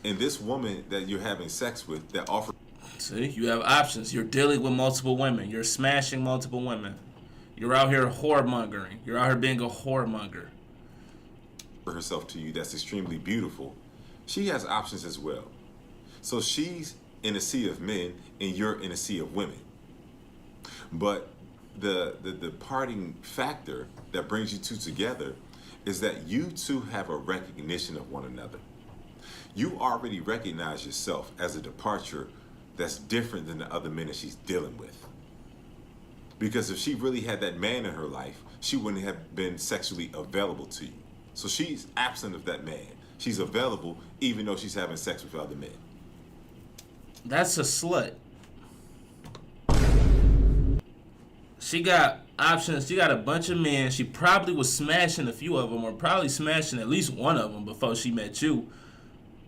And this woman that you're having sex with that offers... See, you have options. You're dealing with multiple women. You're smashing multiple women. You're out here whoremongering. You're out here being a whoremonger. herself to you that's extremely beautiful. She has options as well. So she's in a sea of men and you're in a sea of women. But the parting factor that brings you two together is that you two have a recognition of one another. You already recognize yourself as a departure that's different than the other men that she's dealing with. Because if she really had that man in her life, she wouldn't have been sexually available to you. So she's absent of that man. She's available even though she's having sex with other men. That's a slut. She got options. She got a bunch of men. She probably was smashing a few of them, or probably smashing at least one of them before she met you.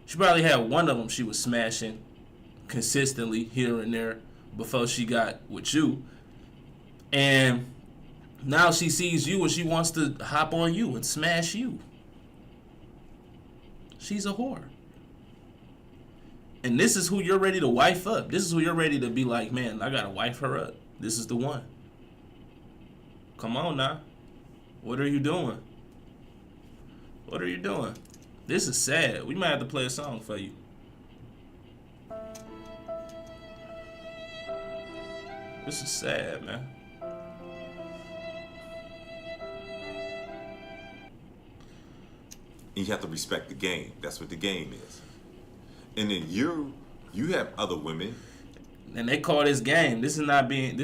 She probably had one of them she was smashing consistently here and there before she got with you. And now she sees you and she wants to hop on you and smash you. She's a whore. And this is who you're ready to wife up. This is who you're ready to be like, man, I gotta wife her up. This is the one. Come on now. What are you doing? What are you doing? This is sad. We might have to play a song for you. This is sad, man. And you have to respect the game. That's what the game is. And then you have other women. And they call this game. This is not game.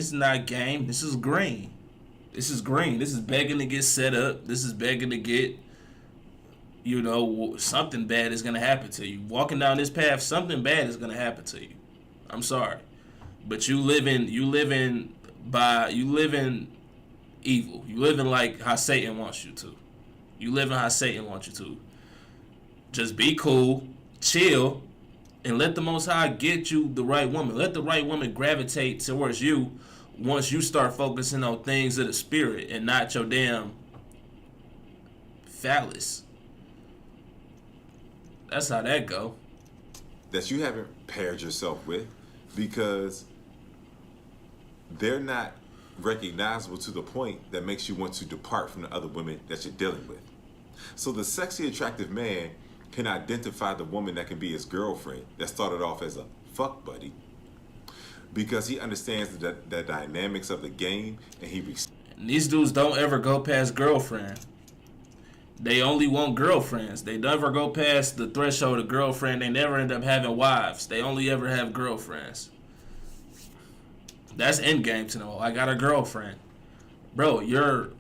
This is green. This is green. This is begging to get set up. This is begging to get, something bad is going to happen to you. Walking down this path, something bad is going to happen to you. I'm sorry. But you live in evil. You live in like how Satan wants you to. You live in how Satan wants you to. Just be cool, chill, and let the Most High get you the right woman. Let the right woman gravitate towards you once you start focusing on things of the spirit and not your damn phallus. That's how that go. That you haven't paired yourself with because they're not recognizable to the point that makes you want to depart from the other women that you're dealing with. So the sexy, attractive man can identify the woman that can be his girlfriend that started off as a fuck buddy because he understands the dynamics of the game and And these dudes don't ever go past girlfriend. They only want girlfriends. They never go past the threshold of girlfriend. They never end up having wives. They only ever have girlfriends. That's end game to know. I got a girlfriend. Bro, you're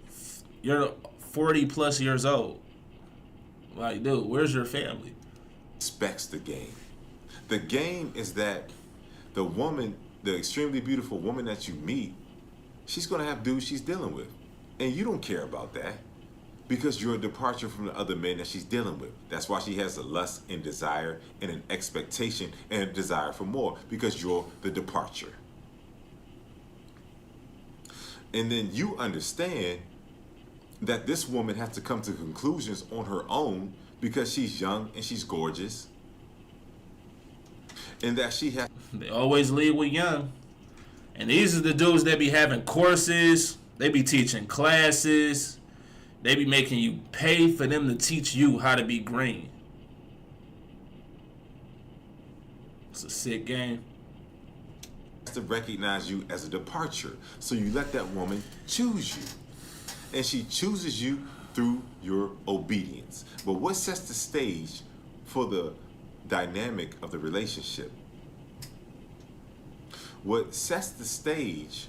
40 plus years old. Like, dude, where's your family? Respects the game. The game is that the woman, the extremely beautiful woman that you meet, she's gonna have dudes she's dealing with. And you don't care about that because you're a departure from the other men that she's dealing with. That's why she has a lust and desire and an expectation and a desire for more, because you're the departure. And then you understand that this woman has to come to conclusions on her own because she's young and she's gorgeous. And that she has... They always lead with young. And these are the dudes that be having courses. They be teaching classes. They be making you pay for them to teach you how to be green. It's a sick game. to recognize you as a departure. So you let that woman choose you. And she chooses you through your obedience. But what sets the stage for the dynamic of the relationship? What sets the stage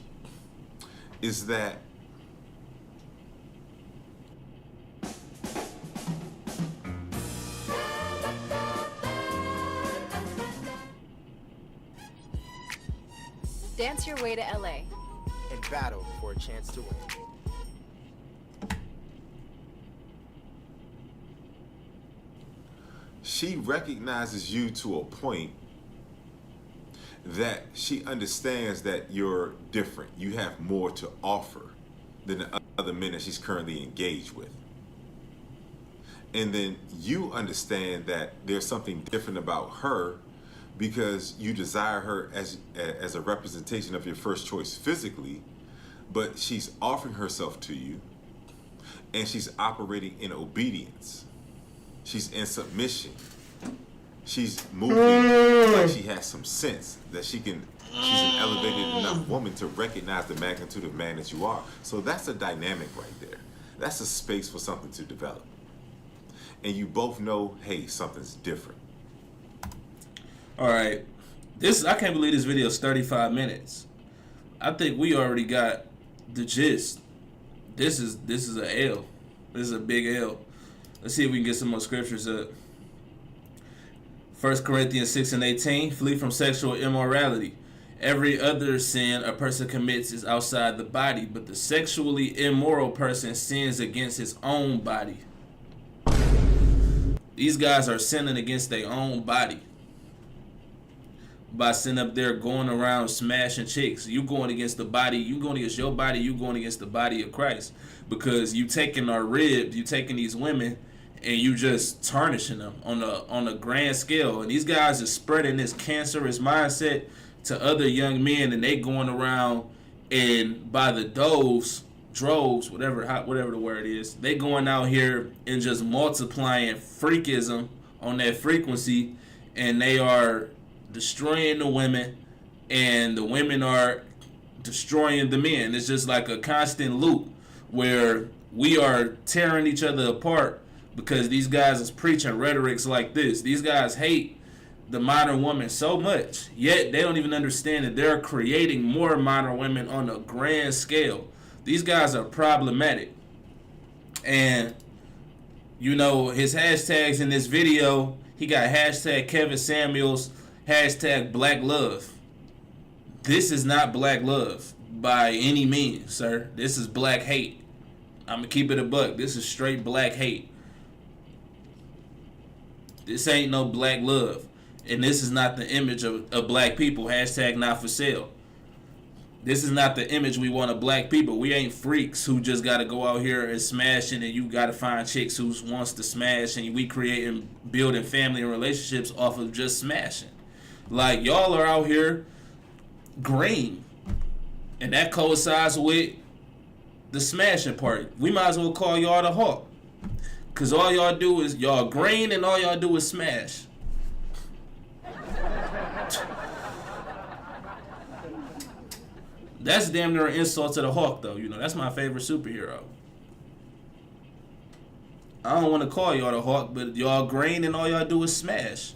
is that dance your way to LA and battle for a chance to win. she recognizes you to a point that she understands that you're different. You have more to offer than the other men that she's currently engaged with. And then you understand that there's something different about her because you desire her as a representation of your first choice physically, but she's offering herself to you and she's operating in obedience. She's in submission. She's moving like she has some sense that she's an elevated enough woman to recognize the magnitude of man that you are. So that's a dynamic right there. That's a space for something to develop. And you both know, hey, something's different. All right, I can't believe this video is 35 minutes. I think we already got the gist. This is an L. This is a big L. Let's see if we can get some more scriptures up. 1 Corinthians 6:18, flee from sexual immorality. Every other sin a person commits is outside the body, but the sexually immoral person sins against his own body. These guys are sinning against their own body by sitting up there going around smashing chicks. You going against the body, you going against your body, you going against the body of Christ, because you taking our ribs, you taking these women and you just tarnishing them on a grand scale. And these guys are spreading this cancerous mindset to other young men, and they going around and by the droves, whatever the word is, they going out here and just multiplying freakism on that frequency, and they are destroying the women, and the women are destroying the men. It's just like a constant loop where we are tearing each other apart because these guys is preaching rhetorics like this. These guys hate the modern woman so much, yet they don't even understand that they're creating more modern women on a grand scale. These guys are problematic. And, you know, his hashtags in this video, he got hashtag Kevin Samuels, hashtag Black Love. This is not black love by any means, sir. This is black hate. I'm going to keep it a buck. This is straight black hate. This ain't no black love. And this is not the image of black people. Hashtag not for sale. This is not the image we want of black people. We ain't freaks who just got to go out here and smashing, and you got to find chicks who wants to smash, and we creating, building family and relationships off of just smashing. Like, y'all are out here green, and that coincides with the smashing part. We might as well call y'all the Hawk, because all y'all do is y'all green and all y'all do is smash. That's damn near an insult to the Hawk, though. You know, that's my favorite superhero. I don't want to call y'all the Hawk, but y'all green and all y'all do is smash.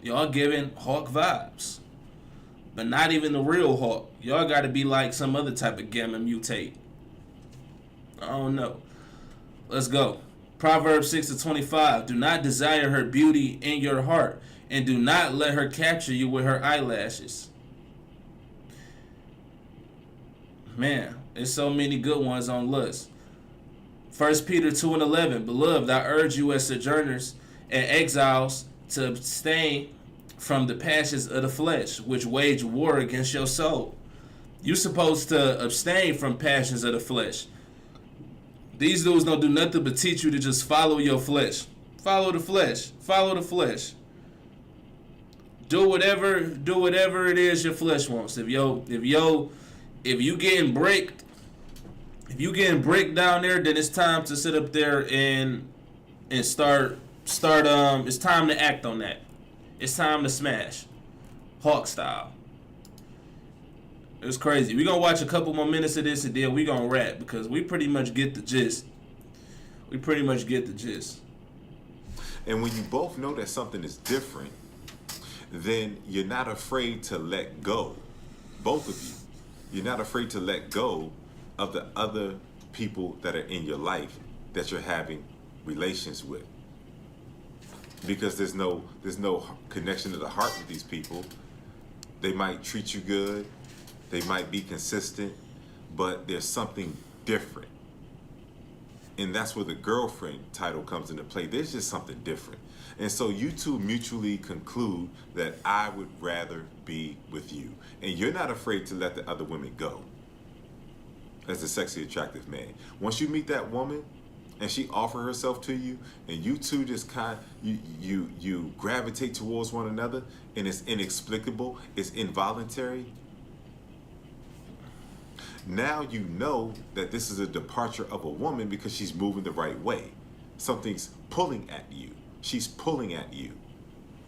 Y'all giving Hawk vibes. but not even the real Hulk. Y'all got to be like some other type of gamma mutate. I don't know. Let's go. Proverbs 6:25. Do not desire her beauty in your heart, and do not let her capture you with her eyelashes. Man, there's so many good ones on list. 1 Peter 2:11. Beloved, I urge you as sojourners and exiles to abstain from the passions of the flesh, which wage war against your soul. You're supposed to abstain from passions of the flesh. These dudes don't do nothing but teach you to just follow your flesh. Follow the flesh. Follow the flesh. Do whatever it is your flesh wants. If you getting bricked down there, then it's time to sit up there and start it's time to act on that. It's time to smash. Hawk style. It was crazy. We're gonna watch a couple more minutes of this and then we're gonna wrap because we pretty much get the gist. And when you both know that something is different, then you're not afraid to let go. Both of you. You're not afraid to let go of the other people that are in your life that you're having relations with. Because there's no connection to the heart with these people. They might treat you good. They might be consistent, but there's something different. And that's where the girlfriend title comes into play. There's just something different. And so you two mutually conclude that I would rather be with you. And you're not afraid to let the other women go as a sexually attractive man. Once you meet that woman and she offers herself to you and you two just you gravitate towards one another and it's inexplicable, it's involuntary, now you know that this is a departure of a woman because she's moving the right way. Something's pulling at you. She's pulling at you.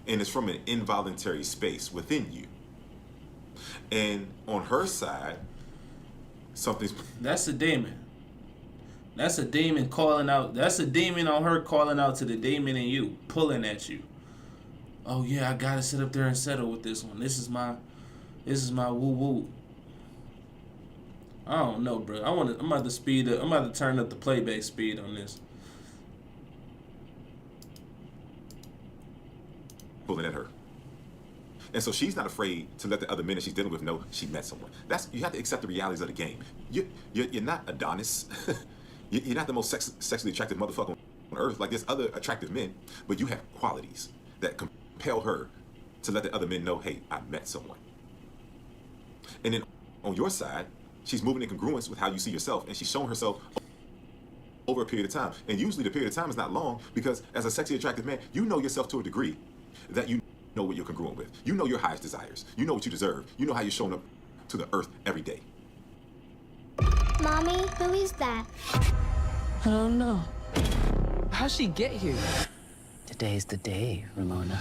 And it's from an involuntary space within you. And on her side, something's... That's a demon. That's a demon calling out. That's a demon on her calling out to the demon in you, pulling at you. Oh yeah, I gotta sit up there and settle with this one. This is my woo woo. I don't know, bro. I'm about to speed up. I'm about to turn up the playback speed on this. Pulling at her. And so she's not afraid to let the other men that she's dealing with know she met someone. You have to accept the realities of the game. You're not Adonis. You're not the most sexually attractive motherfucker on earth like there's other attractive men, but you have qualities that compel her to let the other men know, hey, I met someone. And then on your side, she's moving in congruence with how you see yourself, and she's showing herself over a period of time. And usually the period of time is not long because as a sexually attractive man, you know yourself to a degree that you know what you're congruent with. You know your highest desires. You know what you deserve. You know how you're showing up to the earth every day. Mommy, who is that? I don't know. How'd she get here? Today's the day, Ramona.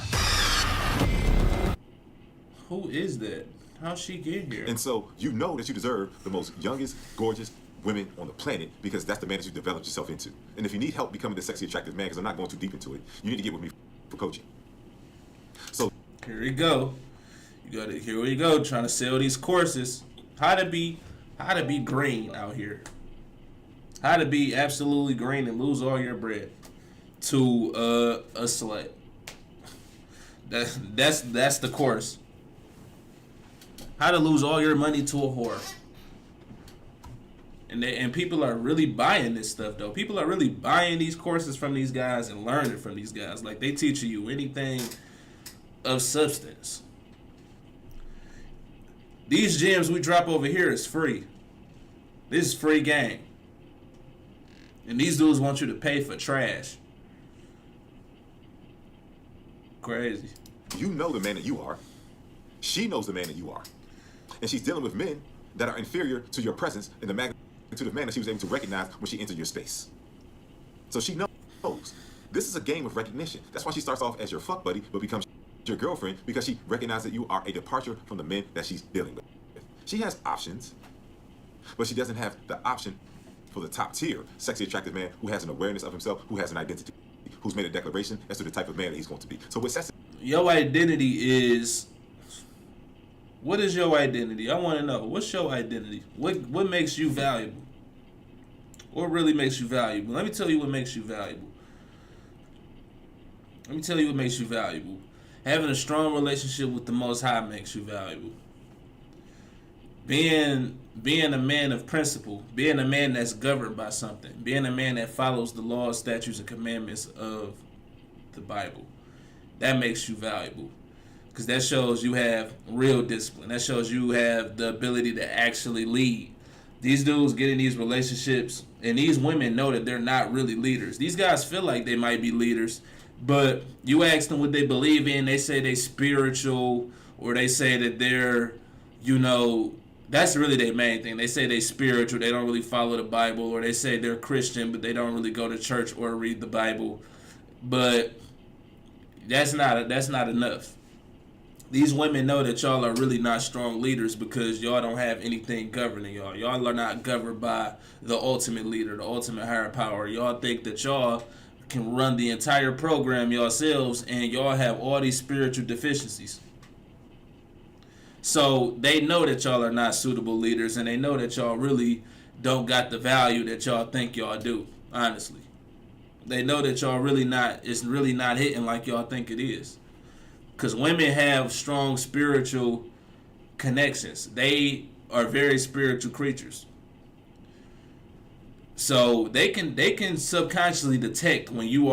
Who is that? How'd she get here? And so you know that you deserve the most youngest, gorgeous women on the planet because that's the man that you developed yourself into. And if you need help becoming the sexy, attractive man, because I'm not going too deep into it, you need to get with me for coaching. So here we go. Here we go, trying to sell these courses. How to be green out here. How to be absolutely green and lose all your bread to a slut. That's the course. How to lose all your money to a whore. And people are really buying this stuff though. People are really buying these courses from these guys and learning from these guys. Like they teaching you anything of substance. These gems we drop over here is free. This is free game. And these dudes want you to pay for trash. Crazy. you know the man that you are. She knows the man that you are. And she's dealing with men that are inferior to your presence in the magnitude of man that she was able to recognize when she entered your space. So she knows. This is a game of recognition. That's why she starts off as your fuck buddy, but becomes your girlfriend, because she recognizes that you are a departure from the men that she's dealing with. She has options, but she doesn't have the option for the top tier, sexy, attractive man who has an awareness of himself, who has an identity, who's made a declaration as to the type of man that he's going to be. So what sets your identity is What is your identity? I want to know. What's your identity? What makes you valuable? What really makes you valuable? Let me tell you what makes you valuable. Let me tell you what makes you valuable. Having a strong relationship with the Most High makes you valuable. Being a man of principle, being a man that's governed by something, being a man that follows the laws, statutes, and commandments of the Bible, that makes you valuable. Because that shows you have real discipline. That shows you have the ability to actually lead. These dudes get in these relationships, and these women know that they're not really leaders. These guys feel like they might be leaders, but you ask them what they believe in, they say they spiritual, or they say that they're, that's really their main thing. They say they spiritual, they don't really follow the Bible, or they say they're Christian, but they don't really go to church or read the Bible. But that's not enough. These women know that y'all are really not strong leaders because y'all don't have anything governing y'all. Y'all are not governed by the ultimate leader, the ultimate higher power. Y'all think that y'all can run the entire program yourselves, and y'all have all these spiritual deficiencies. So they know that y'all are not suitable leaders, and they know that y'all really don't got the value that y'all think y'all do, honestly. They know that y'all it's really not hitting like y'all think it is. Because women have strong spiritual connections. They are very spiritual creatures. So they can subconsciously detect when you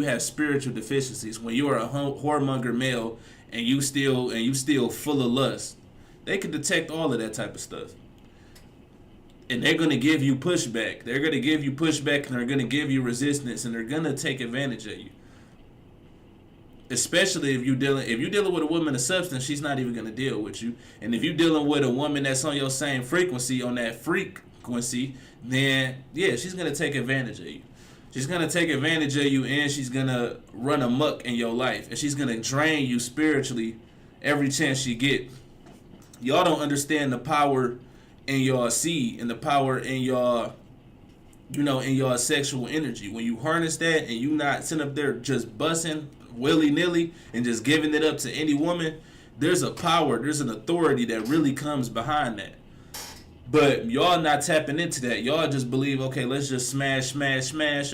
have spiritual deficiencies, when you are a whoremonger male and you still full of lust. They can detect all of that type of stuff. And they're going to give you pushback. They're going to give you pushback, and they're going to give you resistance, and they're going to take advantage of you. Especially if you're dealing with a woman of substance, she's not even going to deal with you. And if you're dealing with a woman that's on your same frequency, on that frequency, then yeah, she's going to take advantage of you. She's going to take advantage of you, and she's going to run amok in your life. And she's going to drain you spiritually every chance she get. Y'all don't understand the power in your seed and the power in your, in your sexual energy. When you harness that and you not sitting up there just busting willy-nilly and just giving it up to any woman, there's a power, there's an authority that really comes behind that. But y'all not tapping into that. Y'all just believe, okay, let's just smash.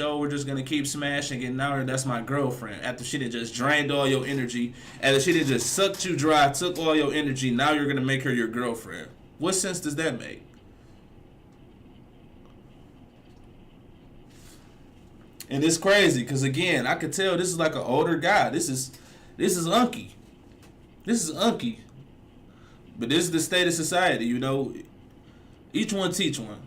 Oh, we're just gonna keep smashing, and now that's my girlfriend. After she done just drained all your energy, after she done just sucked you dry, took all your energy, now you're gonna make her your girlfriend. What sense does that make? And it's crazy because, again, I could tell this is like an older guy. This is Unky. This is Unky. But this is the state of society, Each one teach one.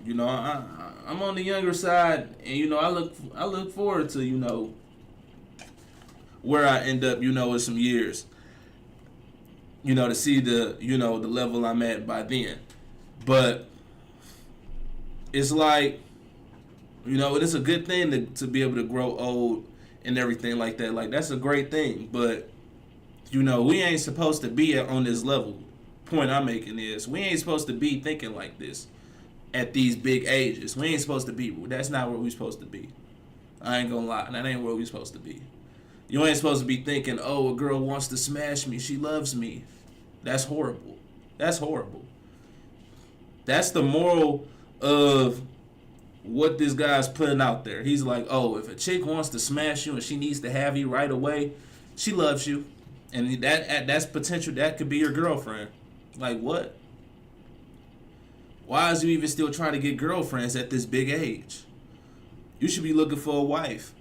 I'm on the younger side, and I look forward to where I end up, in some years. To see the the level I'm at by then. But it's like, it's a good thing to be able to grow old and everything like that. Like, that's a great thing. But we ain't supposed to be on this level. Point I'm making is we ain't supposed to be thinking like this at these big ages. We ain't supposed to be. That's not where we supposed to be. I ain't gonna lie. That ain't where we supposed to be. You ain't supposed to be thinking, oh, a girl wants to smash me. She loves me. That's horrible. That's horrible. That's the moral of what this guy's putting out there. He's like, oh, if a chick wants to smash you and she needs to have you right away, she loves you. And that's potential. That could be your girlfriend. Like, what? Why is you even still trying to get girlfriends at this big age? You should be looking for a wife.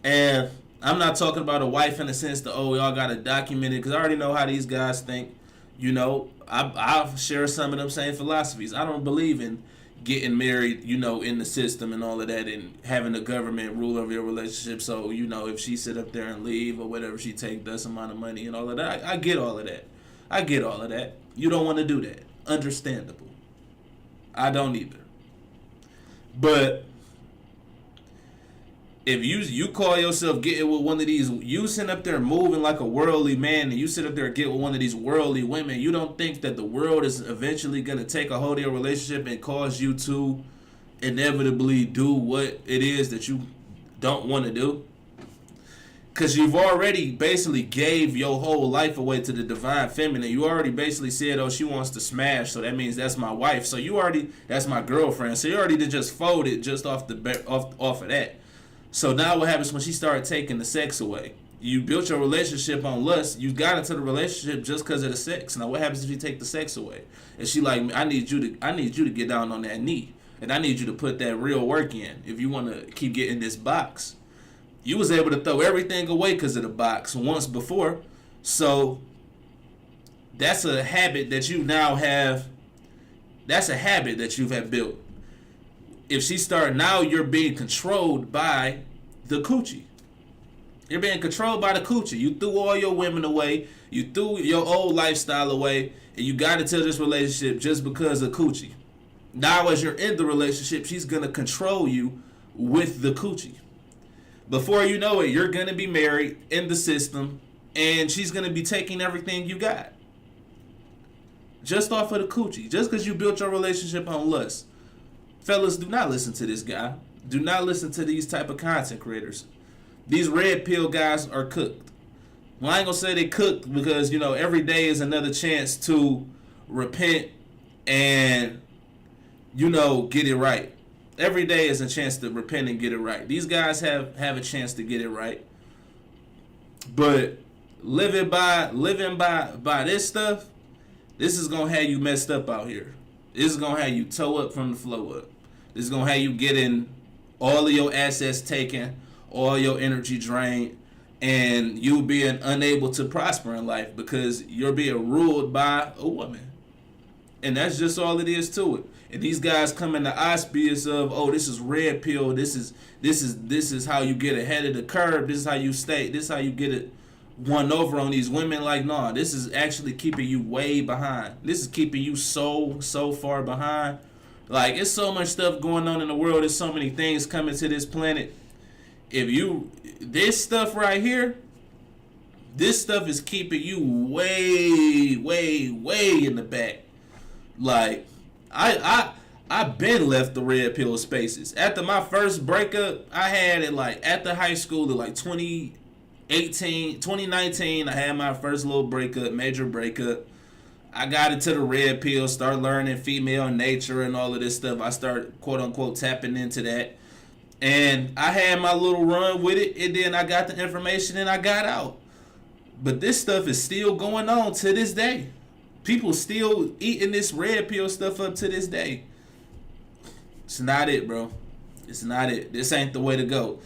And I'm not talking about a wife in the sense that, oh, y'all got to document it, because I already know how these guys think. I share some of them same philosophies. I don't believe in getting married, in the system and all of that, and having the government rule over your relationship. So, if she sit up there and leave or whatever, she take this amount of money and all of that. I get all of that. You don't want to do that. Understandable. I don't either. But if you call yourself getting with one of these, you sit up there moving like a worldly man, and you sit up there and get with one of these worldly women, you don't think that the world is eventually going to take a hold of your relationship and cause you to inevitably do what it is that you don't want to do? Because you've already basically gave your whole life away to the divine feminine. You already basically said, oh, she wants to smash, so that means that's my wife. So you already, that's my girlfriend. So you already did just fold it just off of that. So now what happens when she started taking the sex away? You built your relationship on lust. You got into the relationship just because of the sex. Now what happens if you take the sex away? And she like, I need you to get down on that knee. And I need you to put that real work in if you want to keep getting this box. You was able to throw everything away because of the box once before. So that's a habit that you now have. That's a habit that you have built. If she start now, you're being controlled by the coochie. You're being controlled by the coochie. You threw all your women away. You threw your old lifestyle away. And you got into this relationship just because of coochie. Now as you're in the relationship, she's going to control you with the coochie. Before you know it, you're going to be married in the system, and she's going to be taking everything you got. Just off of the coochie. Just because you built your relationship on lust. Fellas, do not listen to this guy. Do not listen to these type of content creators. These red pill guys are cooked. Well, I ain't going to say they cooked because, you know, every day is another chance to repent and, you know, get it right. Every day is a chance to repent and get it right. These guys have a chance to get it right. But living by this stuff, this is gonna have you messed up out here. This is gonna have you toe up from the flow up. This is gonna have you getting all of your assets taken, all your energy drained, and you being unable to prosper in life because you're being ruled by a woman. And that's just all it is to it. And these guys come in the auspice of, oh, this is red pill. This is how you get ahead of the curve. This is how you stay. This is how you get it won over on these women. Like, no, this is actually keeping you way behind. This is keeping you so far behind. Like, it's so much stuff going on in the world. There's so many things coming to this planet. This stuff right here, this stuff is keeping you way in the back. Like, I've been left the red pill spaces. After my first breakup, I had it like after high school in like 2019, I had my first little breakup, major breakup. I got into the red pill, started learning female nature and all of this stuff. I started, quote unquote, tapping into that. And I had my little run with it, and then I got the information and I got out. But this stuff is still going on to this day. People still eating this red pill stuff up to this day. It's not it, bro. It's not it. This ain't the way to go.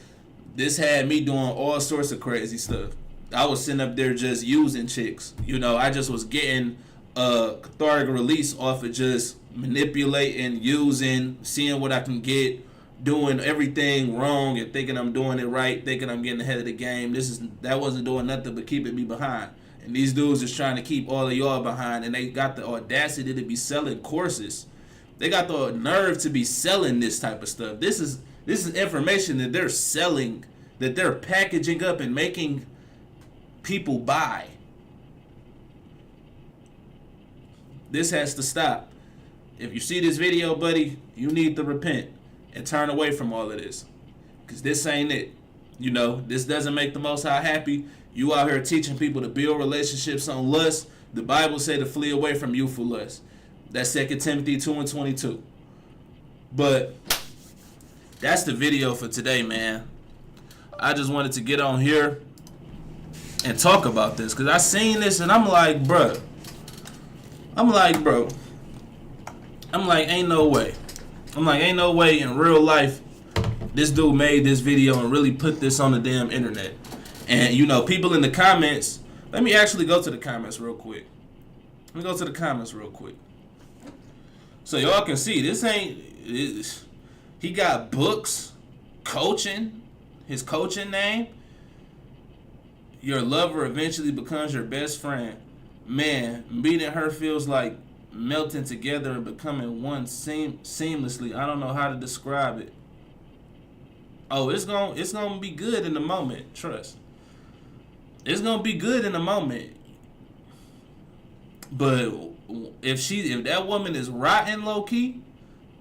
This had me doing all sorts of crazy stuff. I was sitting up there just using chicks. You know, I just was getting a cathartic release off of just manipulating, using, seeing what I can get, doing everything wrong and thinking I'm doing it right, thinking I'm getting ahead of the game. That wasn't doing nothing but keeping me behind. And these dudes is trying to keep all of y'all behind, and they got the audacity to be selling courses. They got the nerve to be selling this type of stuff. This is information that they're selling, that they're packaging up and making people buy. This has to stop. If you see this video, buddy, you need to repent and turn away from all of this. Because this ain't it. You know, this doesn't make the Most High happy. You out here teaching people to build relationships on lust. The Bible said to flee away from youthful lust. That's 2 Timothy 2:22. But that's the video for today, man. I just wanted to get on here and talk about this. Because I seen this and I'm like, ain't no way. Ain't no way in real life this dude made this video and really put this on the damn internet. And, you know, people in the comments, let me actually go to the comments real quick. So y'all can see, he got books, coaching, his coaching name. Your lover eventually becomes your best friend. Man, meeting her feels like melting together and becoming one seamlessly. I don't know how to describe it. Oh, it's gonna be good in the moment. Trust. It's gonna be good in the moment. But if that woman is rotten low key,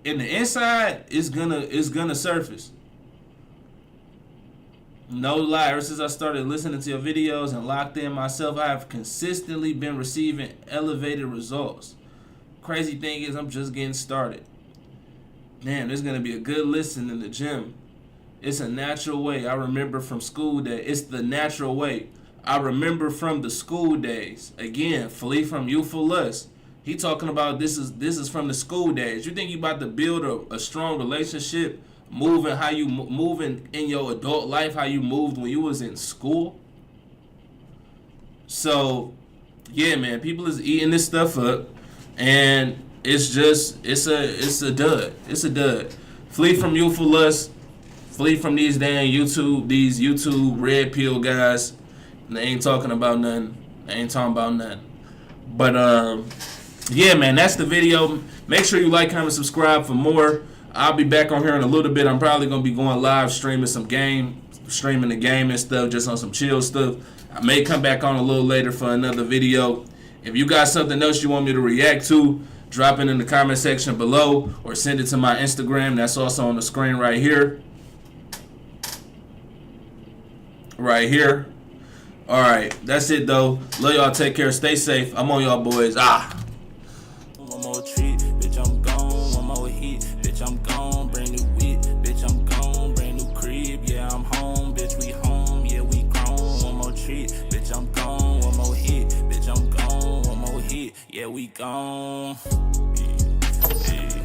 in the inside, it's gonna surface. No lie, ever since I started listening to your videos and locked in myself, I have consistently been receiving elevated results. Crazy thing is, I'm just getting started. Man, there's gonna be a good listen in the gym. It's a natural way. I remember from school days. It's the natural way. I remember from the school days. Again, flee from youthful lust. He talking about this is from the school days. You think you about to build a strong relationship, moving how you moving in your adult life, how you moved when you was in school? So, yeah, man, people is eating this stuff up, and it's a dud. It's a dud. Flee from youthful lust. Flee from these YouTube red pill guys. They ain't talking about nothing. They ain't talking about nothing. But yeah, man, that's the video. Make sure you like, comment, subscribe for more. I'll be back on here in a little bit. I'm probably gonna be going live streaming the game and stuff, just on some chill stuff. I may come back on a little later for another video. If you got something else you want me to react to, drop it in the comment section below or send it to my Instagram. That's also on the screen right here. Right here. All right, that's it though. Love y'all. Take care. Stay safe. I'm on y'all boys. One more treat, bitch, I'm gone. One more hit, bitch, I'm gone. Brand new whip, bitch, I'm gone. Brand new crib, yeah, I'm home. Bitch, we home, yeah, we grown. One more treat, bitch, I'm gone. One more hit, bitch, I'm gone. One more hit, yeah, we gone. Yeah.